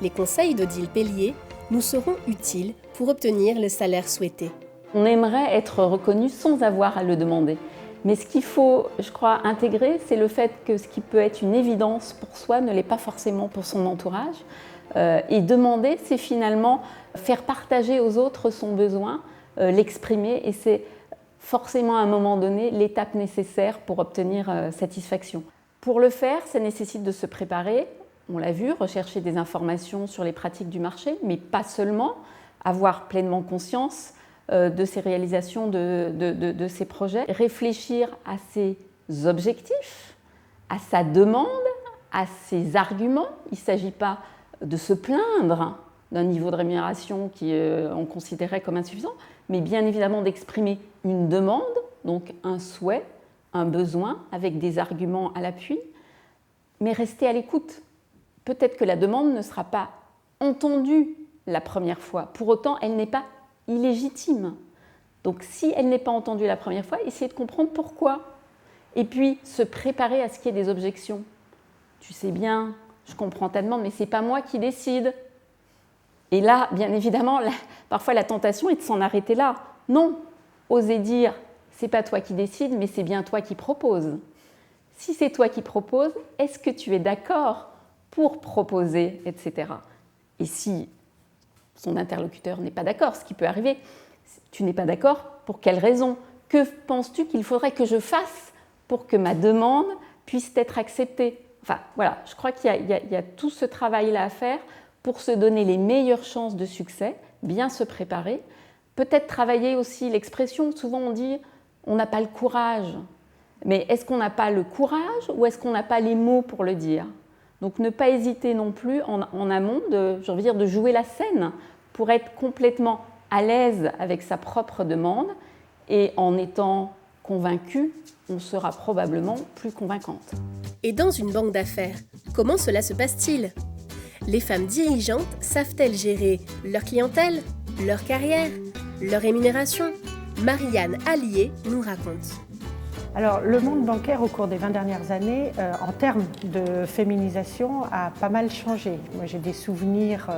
A: Les conseils d'Odile Pellier nous seront utiles pour obtenir le salaire souhaité.
R: On aimerait être reconnu sans avoir à le demander. Mais ce qu'il faut, je crois, intégrer, c'est le fait que ce qui peut être une évidence pour soi ne l'est pas forcément pour son entourage. Et demander, c'est finalement faire partager aux autres son besoin, l'exprimer, et c'est forcément à un moment donné l'étape nécessaire pour obtenir satisfaction. Pour le faire, ça nécessite de se préparer, on l'a vu, rechercher des informations sur les pratiques du marché, mais pas seulement, avoir pleinement conscience de ses réalisations, de ses projets, réfléchir à ses objectifs, à sa demande, à ses arguments. Il ne s'agit pas de se plaindre d'un niveau de rémunération qu'on considérait comme insuffisant, mais bien évidemment d'exprimer une demande, donc un souhait, un besoin, avec des arguments à l'appui, mais rester à l'écoute. Peut-être que la demande ne sera pas entendue la première fois, pour autant elle n'est pas illégitime. Donc si elle n'est pas entendue la première fois, essayez de comprendre pourquoi. Et puis se préparer à ce qu'il y ait des objections. Tu sais bien, je comprends ta demande, mais ce n'est pas moi qui décide. Et là, bien évidemment, parfois la tentation est de s'en arrêter là. Non, oser dire, c'est pas toi qui décides, mais c'est bien toi qui proposes. Si c'est toi qui proposes, est-ce que tu es d'accord pour proposer, etc. Et si son interlocuteur n'est pas d'accord, ce qui peut arriver, tu n'es pas d'accord, pour quelle raison ? Que penses-tu qu'il faudrait que je fasse pour que ma demande puisse être acceptée ? Enfin, voilà, je crois qu'il y a tout ce travail-là à faire pour se donner les meilleures chances de succès, bien se préparer. Peut-être travailler aussi l'expression. Souvent, on dit « on n'a pas le courage ». Mais est-ce qu'on n'a pas le courage ou est-ce qu'on n'a pas les mots pour le dire ? Donc, ne pas hésiter non plus en amont de jouer la scène pour être complètement à l'aise avec sa propre demande et en étant convaincu, on sera probablement plus convaincante.
A: Et dans une banque d'affaires, comment cela se passe-t-il ? Les femmes dirigeantes savent-elles gérer leur clientèle, leur carrière, leur rémunération ? Marianne Allier nous raconte.
S: Alors, le monde bancaire, au cours des 20 dernières années, en termes de féminisation, a pas mal changé. Moi, j'ai des souvenirs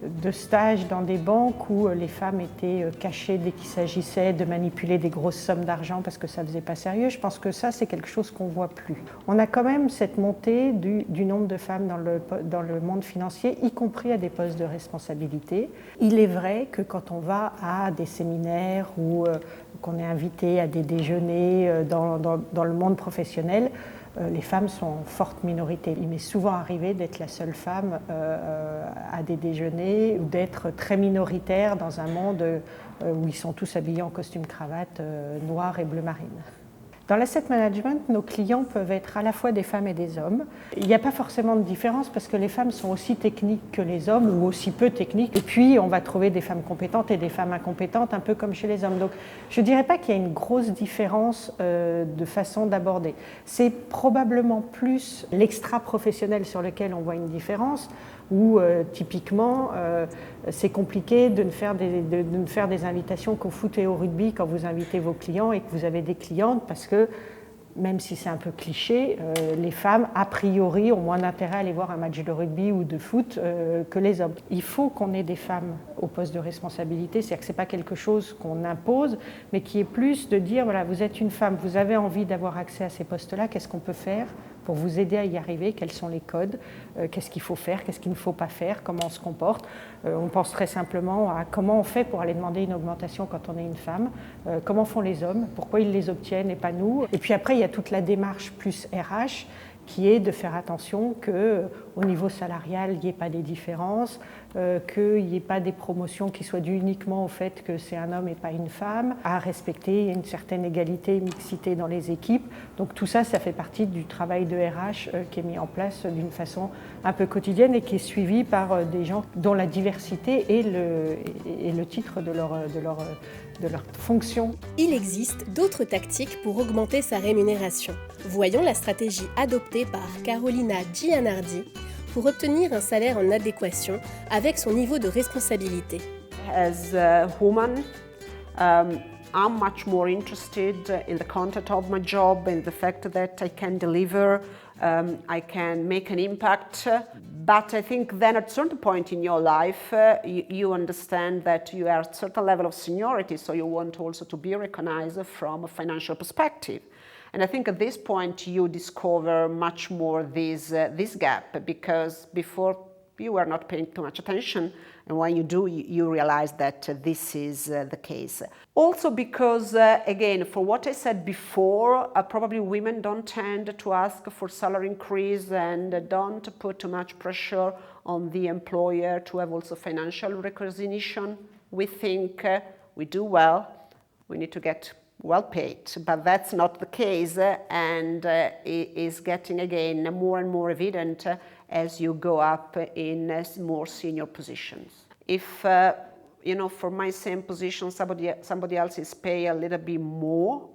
S: de stages dans des banques où les femmes étaient cachées dès qu'il s'agissait de manipuler des grosses sommes d'argent parce que ça ne faisait pas sérieux. Je pense que ça, c'est quelque chose qu'on ne voit plus. On a quand même cette montée du nombre de femmes dans le monde financier, y compris à des postes de responsabilité. Il est vrai que quand on va à des séminaires ou qu'on est invité à des déjeuners dans le monde professionnel, les femmes sont en forte minorité. Il m'est souvent arrivé d'être la seule femme à des déjeuners ou d'être très minoritaire dans un monde où ils sont tous habillés en costume cravate noir et bleu marine. Dans l'asset management, nos clients peuvent être à la fois des femmes et des hommes. Il n'y a pas forcément de différence parce que les femmes sont aussi techniques que les hommes ou aussi peu techniques. Et puis, on va trouver des femmes compétentes et des femmes incompétentes, un peu comme chez les hommes. Donc, je ne dirais pas qu'il y a une grosse différence de façon d'aborder. C'est probablement plus l'extra-professionnel sur lequel on voit une différence, où typiquement, c'est compliqué de ne faire des invitations qu'au foot et au rugby quand vous invitez vos clients et que vous avez des clientes, parce que, même si c'est un peu cliché, les femmes, a priori, ont moins d'intérêt à aller voir un match de rugby ou de foot que les hommes. Il faut qu'on ait des femmes au poste de responsabilité, c'est-à-dire que ce n'est pas quelque chose qu'on impose, mais qui est plus de dire, voilà, vous êtes une femme, vous avez envie d'avoir accès à ces postes-là, qu'est-ce qu'on peut faire pour vous aider à y arriver, quels sont les codes, qu'est-ce qu'il faut faire, qu'est-ce qu'il ne faut pas faire, comment on se comporte. On pense très simplement à comment on fait pour aller demander une augmentation quand on est une femme, comment font les hommes, pourquoi ils les obtiennent et pas nous. Et puis après, il y a toute la démarche plus RH qui est de faire attention qu'au niveau salarial, il n'y ait pas des différences, qu'il n'y ait pas des promotions qui soient dues uniquement au fait que c'est un homme et pas une femme, à respecter une certaine égalité et mixité dans les équipes. Donc tout ça, ça fait partie du travail de RH qui est mis en place d'une façon un peu quotidienne et qui est suivi par des gens dont la diversité est le titre de leur fonction.
A: Il existe d'autres tactiques pour augmenter sa rémunération. Voyons la stratégie adoptée par Carolina Gianardi pour obtenir un salaire en adéquation avec son niveau de responsabilité.
T: As a woman, I'm much more interested in the content of my job and the fact that I can deliver, I can make an impact. But I think then at a certain point in your life, you understand that you are at a certain level of seniority, so you want also to be recognized from a financial perspective. And I think at this point you discover much more this gap, because before you were not paying too much attention, and when you do, you realize that this is the case. Also because, again, for what I said before, probably women don't tend to ask for salary increase and don't put too much pressure on the employer to have also financial recognition. We think we do well, we need to get well paid, but that's not the case, and it is getting again more and more evident as you go up in more senior positions. If for my same position somebody else is paid a little bit more,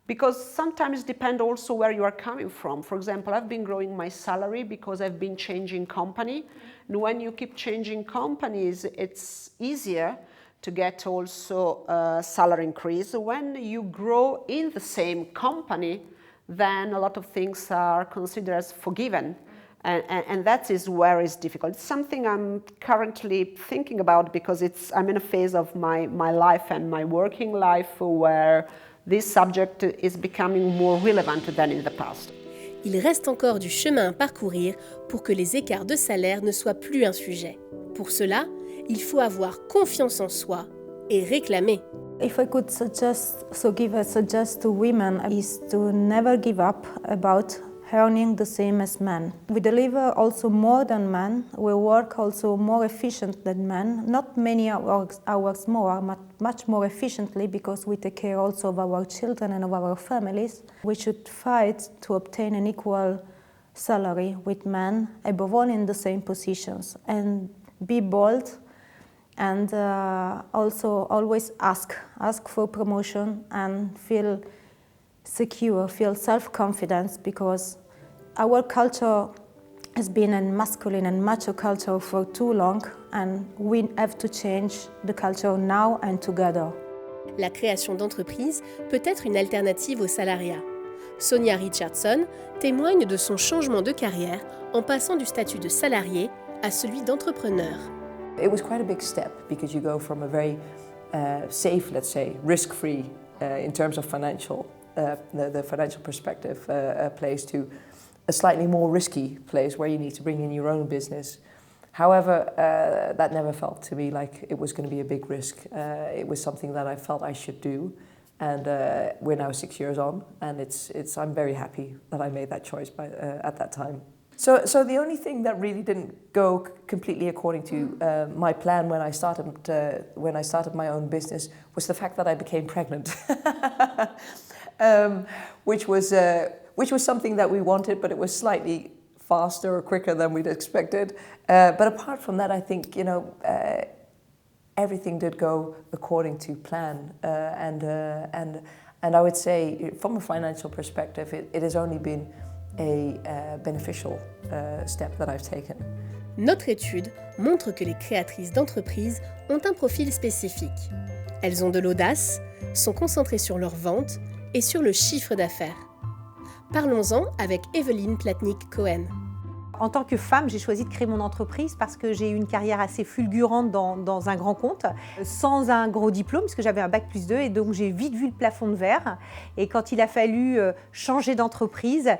T: because sometimes it depends also where you are coming from. For example, I've been growing my salary because I've been changing company, and when you keep changing companies, it's easier to get also a salary increase. When you grow in the same company, then a lot of things are considered as forgiven. And that is where it's difficult. It's something I'm currently thinking about because I'm in a phase of my life and my working life where this subject is becoming more relevant than in the past.
A: Il reste encore du chemin à parcourir pour que les écarts de salaire ne soient plus un sujet. Pour cela, il faut avoir confiance en soi et réclamer.
G: If I could suggest to women is to never give up about earning the same as men. We deliver also more than men. We work also more efficient than men. Not many hours more, but much more efficiently because we take care also of our children and of our families. We should fight to obtain an equal salary with men, above all in the same positions, and be bold and also always ask for promotion and feel secure, feel self-confidence, because our culture has been a masculine and macho culture for too long, and we have to change the culture now and together.
A: La création d'entreprises peut être une alternative au salariat. Sonia Richardson témoigne de son changement de carrière en passant du statut de salarié à celui d'entrepreneur.
U: It was quite a big step because you go from a very safe, let's say, risk-free in terms of financial, the financial perspective place to a slightly more risky place where you need to bring in your own business. However, that never felt to me like it was going to be a big risk. It was something that I felt I should do, and we're now 6 years on, and I'm very happy that I made that choice at that time. So the only thing that really didn't go completely according to my plan when I started my own business was the fact that I became pregnant, which was something that we wanted, but it was slightly faster or quicker than we'd expected. But apart from that, I think everything did go according to plan, and I would say, from a financial perspective, it has only been a beneficial step that I've taken.
A: Notre étude montre que les créatrices d'entreprises ont un profil spécifique. Elles ont de l'audace, sont concentrées sur leur vente et sur le chiffre d'affaires. Parlons-en avec Evelyne Platnik-Cohen.
V: En tant que femme, j'ai choisi de créer mon entreprise parce que j'ai eu une carrière assez fulgurante dans un grand compte, sans un gros diplôme, puisque j'avais un bac+2, et donc j'ai vite vu le plafond de verre. Et quand il a fallu changer d'entreprise,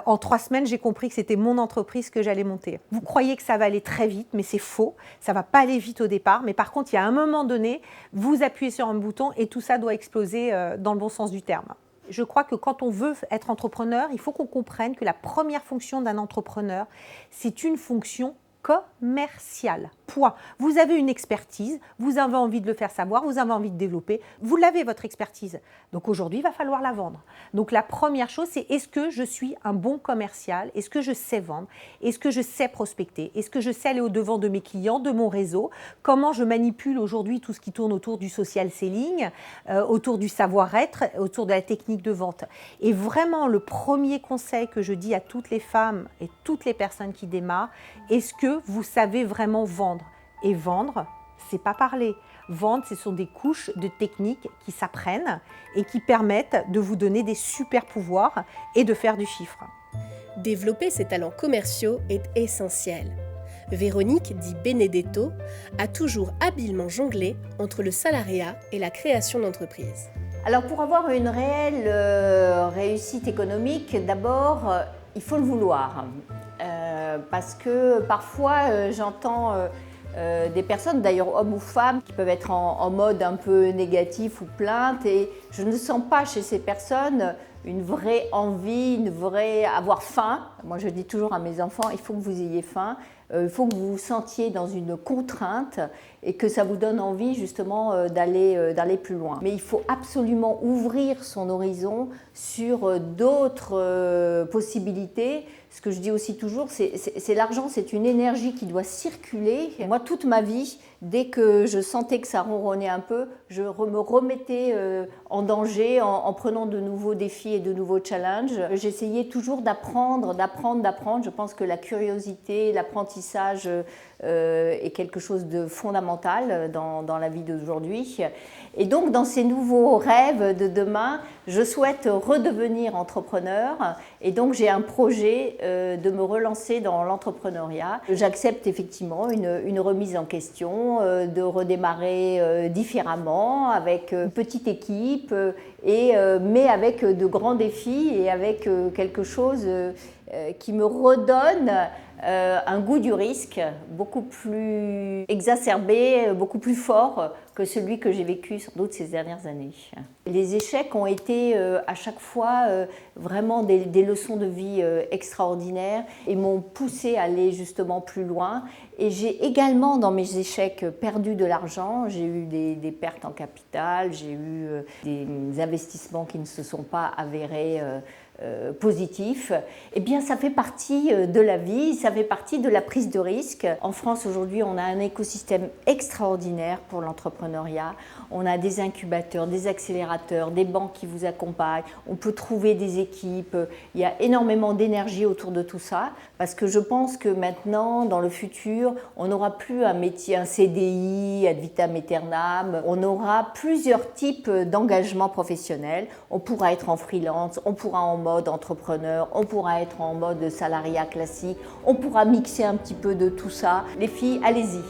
V: en 3 semaines, j'ai compris que c'était mon entreprise que j'allais monter. Vous croyez que ça va aller très vite, mais c'est faux. Ça ne va pas aller vite au départ, mais par contre, il y a un moment donné, vous appuyez sur un bouton et tout ça doit exploser dans le bon sens du terme. Je crois que quand on veut être entrepreneur, il faut qu'on comprenne que la première fonction d'un entrepreneur, c'est une fonction commerciale. Point. Vous avez une expertise, vous avez envie de le faire savoir, vous avez envie de développer, vous l'avez votre expertise. Donc aujourd'hui, il va falloir la vendre. Donc la première chose, c'est est-ce que je suis un bon commercial? Est-ce que je sais vendre? Est-ce que je sais prospecter? Est-ce que je sais aller au-devant de mes clients, de mon réseau? Comment je manipule aujourd'hui tout ce qui tourne autour du social selling, autour du savoir-être, autour de la technique de vente? Et vraiment, le premier conseil que je dis à toutes les femmes et toutes les personnes qui démarrent, est-ce que vous savez vraiment vendre? Et vendre, c'est pas parler. Vendre, ce sont des couches de techniques qui s'apprennent et qui permettent de vous donner des super pouvoirs et de faire du chiffre.
A: Développer ses talents commerciaux est essentiel. Véronique Di Benedetto a toujours habilement jonglé entre le salariat et la création d'entreprise.
W: Alors pour avoir une réelle réussite économique, d'abord, il faut le vouloir. Parce que parfois, j'entends des personnes, d'ailleurs hommes ou femmes, qui peuvent être en mode un peu négatif ou plainte, et je ne sens pas chez ces personnes une vraie envie, avoir faim. Moi je dis toujours à mes enfants, il faut que vous ayez faim, il faut que vous vous sentiez dans une contrainte et que ça vous donne envie justement d'aller plus loin. Mais il faut absolument ouvrir son horizon sur d'autres possibilités. Ce que je dis aussi toujours, c'est l'argent, c'est une énergie qui doit circuler. Moi, toute ma vie, dès que je sentais que ça ronronnait un peu, je me remettais en danger en prenant de nouveaux défis et de nouveaux challenges. J'essayais toujours d'apprendre. Je pense que la curiosité, l'apprentissage est quelque chose de fondamental dans la vie d'aujourd'hui. Et donc, dans ces nouveaux rêves de demain, je souhaite redevenir entrepreneur. Et donc, j'ai un projet de me relancer dans l'entrepreneuriat. J'accepte effectivement une remise en question, de redémarrer différemment, avec une petite équipe, mais avec de grands défis et avec quelque chose qui me redonne un goût du risque beaucoup plus exacerbé, beaucoup plus fort que celui que j'ai vécu sans doute ces dernières années. Les échecs ont été à chaque fois vraiment des leçons de vie extraordinaires et m'ont poussé à aller justement plus loin. Et j'ai également dans mes échecs perdu de l'argent, j'ai eu des pertes en capital, j'ai eu des investissements qui ne se sont pas avérés positif, eh bien ça fait partie de la vie, ça fait partie de la prise de risque. En France aujourd'hui, on a un écosystème extraordinaire pour l'entrepreneuriat. On a des incubateurs, des accélérateurs, des banques qui vous accompagnent. On peut trouver des équipes. Il y a énormément d'énergie autour de tout ça parce que je pense que maintenant, dans le futur, on n'aura plus un métier, un CDI, ad vitam aeternam. On aura plusieurs types d'engagements professionnels. On pourra être en freelance, on pourra en mode entrepreneur, on pourra être en mode salariat classique, on pourra mixer un petit peu de tout ça. Les filles, allez-y.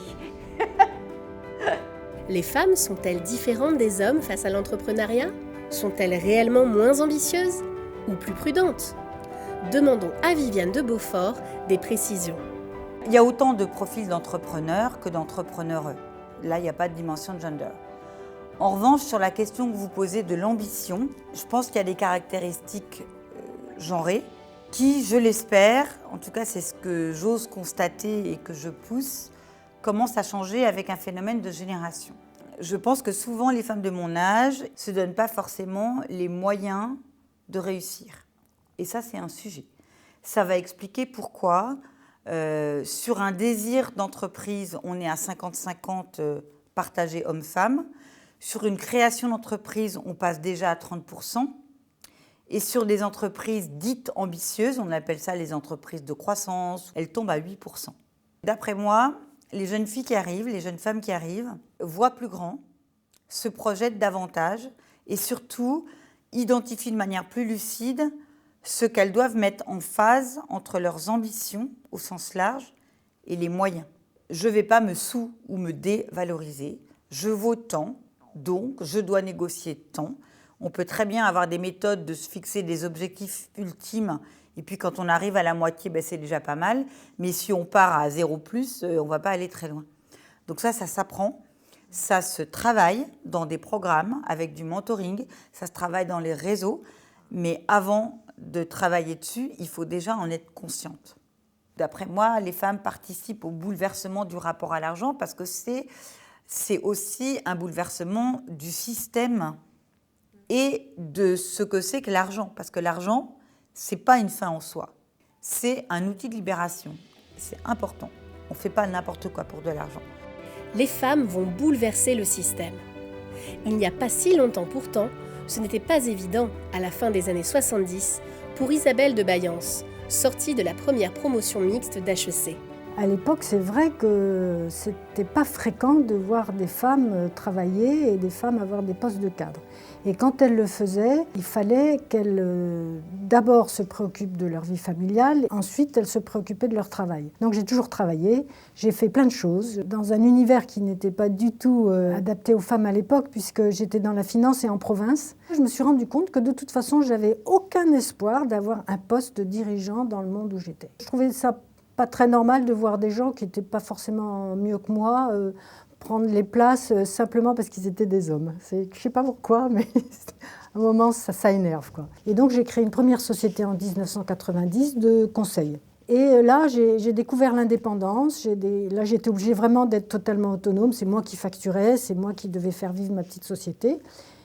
A: Les femmes sont-elles différentes des hommes face à l'entrepreneuriat? Sont-elles réellement moins ambitieuses ou plus prudentes? Demandons à Viviane de Beaufort des précisions.
P: Il y a autant de profils d'entrepreneurs que d'entrepreneureux. Là, il n'y a pas de dimension de gender. En revanche, sur la question que vous posez de l'ambition, je pense qu'il y a des caractéristiques genrées qui, je l'espère, en tout cas c'est ce que j'ose constater et que je pousse, commencent à changer avec un phénomène de génération. Je pense que souvent les femmes de mon âge ne se donnent pas forcément les moyens de réussir. Et ça, c'est un sujet. Ça va expliquer pourquoi, sur un désir d'entreprise, on est à 50-50 partagé homme-femme. Sur une création d'entreprise, on passe déjà à 30%. Et sur des entreprises dites ambitieuses, on appelle ça les entreprises de croissance, elles tombent à 8%. D'après moi, les jeunes filles qui arrivent, les jeunes femmes qui arrivent, voient plus grand, se projettent davantage et surtout identifient de manière plus lucide ce qu'elles doivent mettre en phase entre leurs ambitions au sens large et les moyens. Je ne vais pas me sous- ou me dévaloriser. Je vaux tant, donc je dois négocier tant. On peut très bien avoir des méthodes de se fixer des objectifs ultimes et puis quand on arrive à la moitié, c'est déjà pas mal. Mais si on part à 0+, on ne va pas aller très loin. Donc ça s'apprend. Ça se travaille dans des programmes avec du mentoring. Ça se travaille dans les réseaux. Mais avant de travailler dessus, il faut déjà en être consciente. D'après moi, les femmes participent au bouleversement du rapport à l'argent parce que c'est aussi un bouleversement du système et de ce que c'est que l'argent. Parce que l'argent, ce n'est pas une fin en soi. C'est un outil de libération. C'est important. On ne fait pas n'importe quoi pour de l'argent.
A: Les femmes vont bouleverser le système. Il n'y a pas si longtemps pourtant, ce n'était pas évident à la fin des années 70 pour Isabelle de Bayance, sortie de la première promotion mixte d'HEC.
B: À l'époque, c'est vrai que c'était pas fréquent de voir des femmes travailler et des femmes avoir des postes de cadre. Et quand elles le faisaient, il fallait qu'elles d'abord se préoccupent de leur vie familiale, ensuite elles se préoccupaient de leur travail. Donc j'ai toujours travaillé, j'ai fait plein de choses dans un univers qui n'était pas du tout adapté aux femmes à l'époque puisque j'étais dans la finance et en province. Je me suis rendu compte que de toute façon, j'avais aucun espoir d'avoir un poste de dirigeant dans le monde où j'étais. Je trouvais ça pas très normal de voir des gens qui n'étaient pas forcément mieux que moi prendre les places simplement parce qu'ils étaient des hommes. Je ne sais pas pourquoi, mais à un moment, ça énerve, quoi. Et donc, j'ai créé une première société en 1990 de conseil. Et là, j'ai découvert l'indépendance. Là, j'étais obligée vraiment d'être totalement autonome. C'est moi qui facturais, c'est moi qui devais faire vivre ma petite société.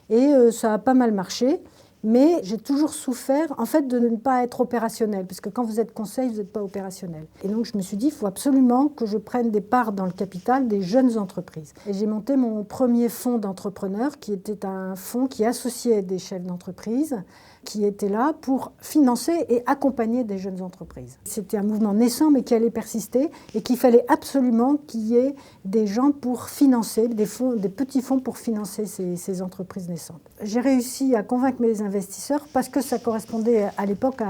B: Et ça a pas mal marché. Mais j'ai toujours souffert en fait de ne pas être opérationnelle, parce que quand vous êtes conseil, vous n'êtes pas opérationnel. Et donc je me suis dit, il faut absolument que je prenne des parts dans le capital des jeunes entreprises. Et j'ai monté mon premier fonds d'entrepreneurs, qui était un fonds qui associait des chefs d'entreprise, qui était là pour financer et accompagner des jeunes entreprises. C'était un mouvement naissant, mais qui allait persister, et qu'il fallait absolument qu'il y ait des gens pour financer, des petits fonds pour financer ces entreprises naissantes. J'ai réussi à convaincre mes investisseurs parce que ça correspondait à l'époque,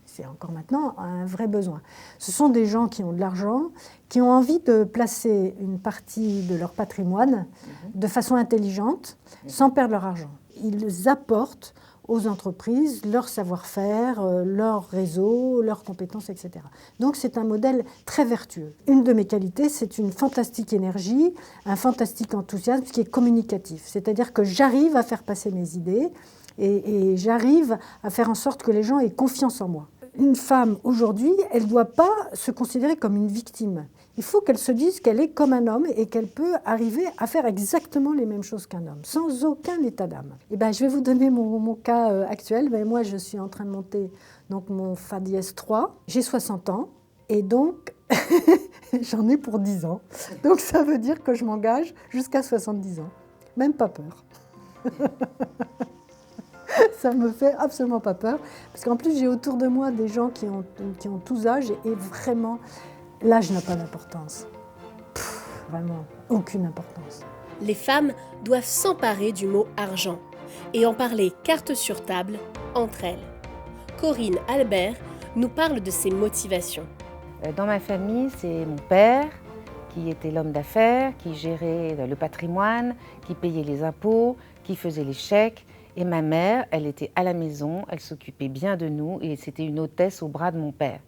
B: c'est encore maintenant, à un vrai besoin. Ce sont des gens qui ont de l'argent, qui ont envie de placer une partie de leur patrimoine de façon intelligente, sans perdre leur argent. Ils apportent aux entreprises leur savoir-faire, leur réseau, leurs compétences, etc. Donc c'est un modèle très vertueux. Une de mes qualités, c'est une fantastique énergie, un fantastique enthousiasme qui est communicatif. C'est-à-dire que j'arrive à faire passer mes idées et j'arrive à faire en sorte que les gens aient confiance en moi. Une femme, aujourd'hui, elle ne doit pas se considérer comme une victime. Il faut qu'elle se dise qu'elle est comme un homme et qu'elle peut arriver à faire exactement les mêmes choses qu'un homme, sans aucun état d'âme. Et je vais vous donner mon cas actuel. Moi, je suis en train de monter donc, mon Fa dièse 3. J'ai 60 ans et donc j'en ai pour 10 ans. Donc ça veut dire que je m'engage jusqu'à 70 ans. Même pas peur. Ça me fait absolument pas peur. Parce qu'en plus, j'ai autour de moi des gens qui ont tous âges et vraiment... L'âge n'a pas d'importance. Vraiment, aucune importance.
A: Les femmes doivent s'emparer du mot argent et en parler carte sur table entre elles. Corinne Albert nous parle de ses motivations.
D: Dans ma famille, c'est mon père qui était l'homme d'affaires, qui gérait le patrimoine, qui payait les impôts, qui faisait les chèques. Et ma mère, elle était à la maison, elle s'occupait bien de nous et c'était une hôtesse au bras de mon père.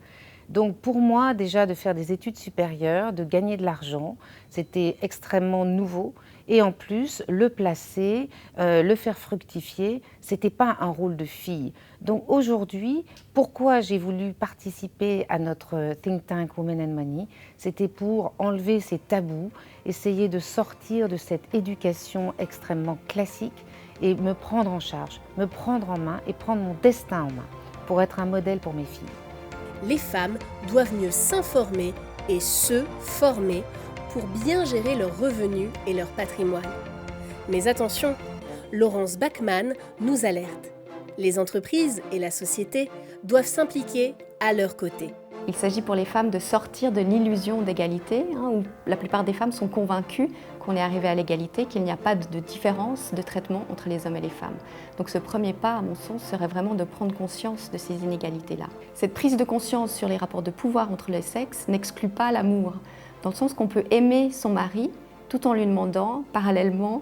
D: Donc pour moi, déjà de faire des études supérieures, de gagner de l'argent, c'était extrêmement nouveau. Et en plus, le placer, le faire fructifier, c'était pas un rôle de fille. Donc aujourd'hui, pourquoi j'ai voulu participer à notre think tank Women and Money, c'était pour enlever ces tabous, essayer de sortir de cette éducation extrêmement classique et me prendre en charge, me prendre en main et prendre mon destin en main pour être un modèle pour mes filles.
A: Les femmes doivent mieux s'informer et se former pour bien gérer leurs revenus et leur patrimoine. Mais attention, Laurence Bachmann nous alerte. Les entreprises et la société doivent s'impliquer à leur côté.
C: Il s'agit pour les femmes de sortir de l'illusion d'égalité, où la plupart des femmes sont convaincues qu'on est arrivé à l'égalité, qu'il n'y a pas de différence de traitement entre les hommes et les femmes. Donc ce premier pas, à mon sens, serait vraiment de prendre conscience de ces inégalités-là. Cette prise de conscience sur les rapports de pouvoir entre les sexes n'exclut pas l'amour, dans le sens qu'on peut aimer son mari tout en lui demandant, parallèlement,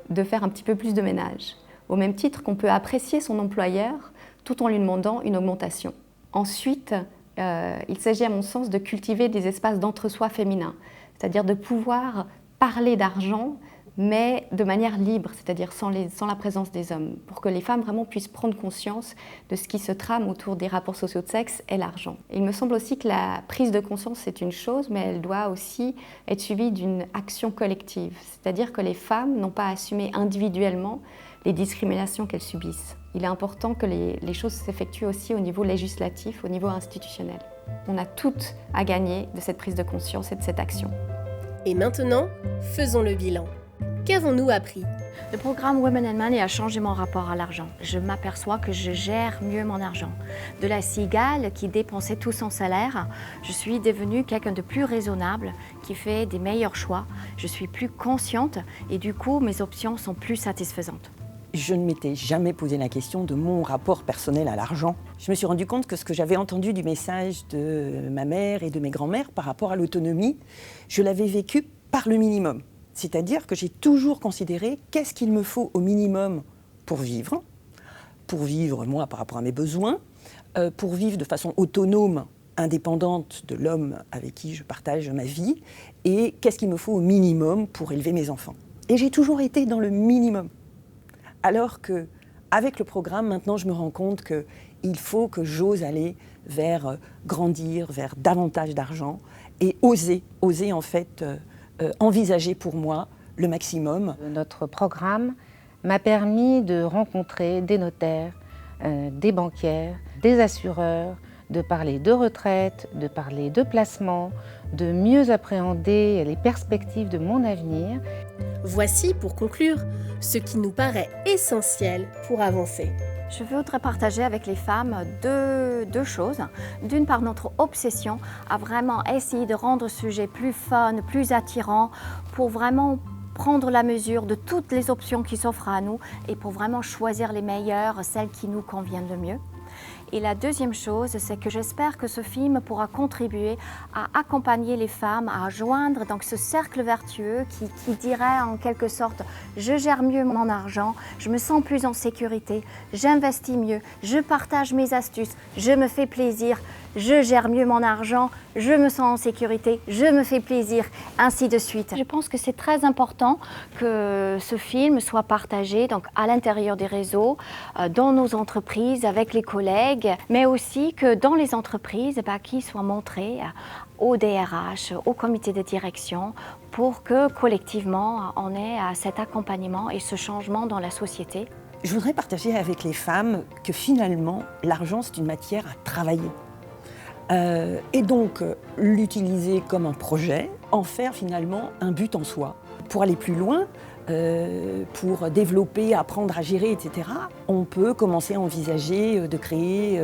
C: de faire un petit peu plus de ménage. Au même titre qu'on peut apprécier son employeur tout en lui demandant une augmentation. Ensuite, il s'agit à mon sens de cultiver des espaces d'entre-soi féminin, c'est-à-dire de pouvoir parler d'argent, mais de manière libre, c'est-à-dire sans la présence des hommes, pour que les femmes vraiment puissent prendre conscience de ce qui se trame autour des rapports sociaux de sexe et l'argent. Il me semble aussi que la prise de conscience, c'est une chose, mais elle doit aussi être suivie d'une action collective, c'est-à-dire que les femmes n'ont pas à assumer individuellement les discriminations qu'elles subissent. Il est important que les choses s'effectuent aussi au niveau législatif, au niveau institutionnel. On a toutes à gagner de cette prise de conscience et de cette action.
A: Et maintenant, faisons le bilan. Qu'avons-nous appris ?
O: Le programme Women and Money a changé mon rapport à l'argent. Je m'aperçois que je gère mieux mon argent. De la cigale qui dépensait tout son salaire, je suis devenue quelqu'un de plus raisonnable, qui fait des meilleurs choix. Je suis plus consciente et du coup, mes options sont plus satisfaisantes.
E: Je ne m'étais jamais posé la question de mon rapport personnel à l'argent. Je me suis rendu compte que ce que j'avais entendu du message de ma mère et de mes grands-mères par rapport à l'autonomie, je l'avais vécu par le minimum. C'est-à-dire que j'ai toujours considéré qu'est-ce qu'il me faut au minimum pour vivre moi par rapport à mes besoins, pour vivre de façon autonome, indépendante de l'homme avec qui je partage ma vie, et qu'est-ce qu'il me faut au minimum pour élever mes enfants. Et j'ai toujours été dans le minimum. Alors qu'avec le programme, maintenant, je me rends compte qu'il faut que j'ose aller vers grandir, vers davantage d'argent et oser en fait envisager pour moi le maximum.
D: Notre programme m'a permis de rencontrer des notaires, des banquières, des assureurs, de parler de retraite, de parler de placement, de mieux appréhender les perspectives de mon avenir.
A: Voici, pour conclure, ce qui nous paraît essentiel pour avancer.
O: Je voudrais partager avec les femmes deux choses. D'une part, notre obsession à vraiment essayer de rendre ce sujet plus fun, plus attirant, pour vraiment prendre la mesure de toutes les options qui s'offrent à nous et pour vraiment choisir les meilleures, celles qui nous conviennent le mieux. Et la deuxième chose, c'est que j'espère que ce film pourra contribuer à accompagner les femmes à joindre donc ce cercle vertueux qui dirait en quelque sorte « je gère mieux mon argent, je me sens plus en sécurité, j'investis mieux, je partage mes astuces, je me fais plaisir, je gère mieux mon argent, je me sens en sécurité, je me fais plaisir, ainsi de suite ». Je pense que c'est très important que ce film soit partagé donc à l'intérieur des réseaux, dans nos entreprises, avec les collègues, mais aussi que dans les entreprises, qu'il soit montré au DRH, au comité de direction, pour que collectivement on ait cet accompagnement et ce changement dans la société.
E: Je voudrais partager avec les femmes que finalement l'argent c'est une matière à travailler. Et donc l'utiliser comme un projet, en faire finalement un but en soi. Pour aller plus loin, pour développer, apprendre à gérer, etc., on peut commencer à envisager de créer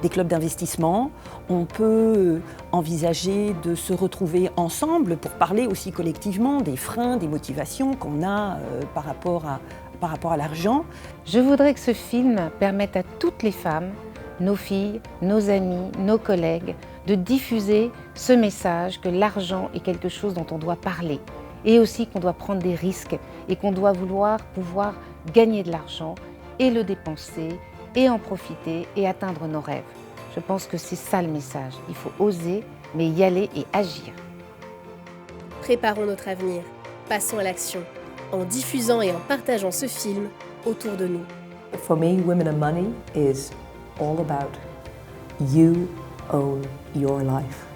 E: des clubs d'investissement, on peut envisager de se retrouver ensemble pour parler aussi collectivement des freins, des motivations qu'on a par rapport à l'argent.
D: Je voudrais que ce film permette à toutes les femmes, nos filles, nos amis, nos collègues, de diffuser ce message que l'argent est quelque chose dont on doit parler et aussi qu'on doit prendre des risques et qu'on doit pouvoir gagner de l'argent et le dépenser et en profiter et atteindre nos rêves. Je pense que c'est ça le message. Il faut oser, mais y aller et agir.
A: Préparons notre avenir, passons à l'action, en diffusant et en partageant ce film autour de nous.
U: For me, Women and Money is all about you own your life.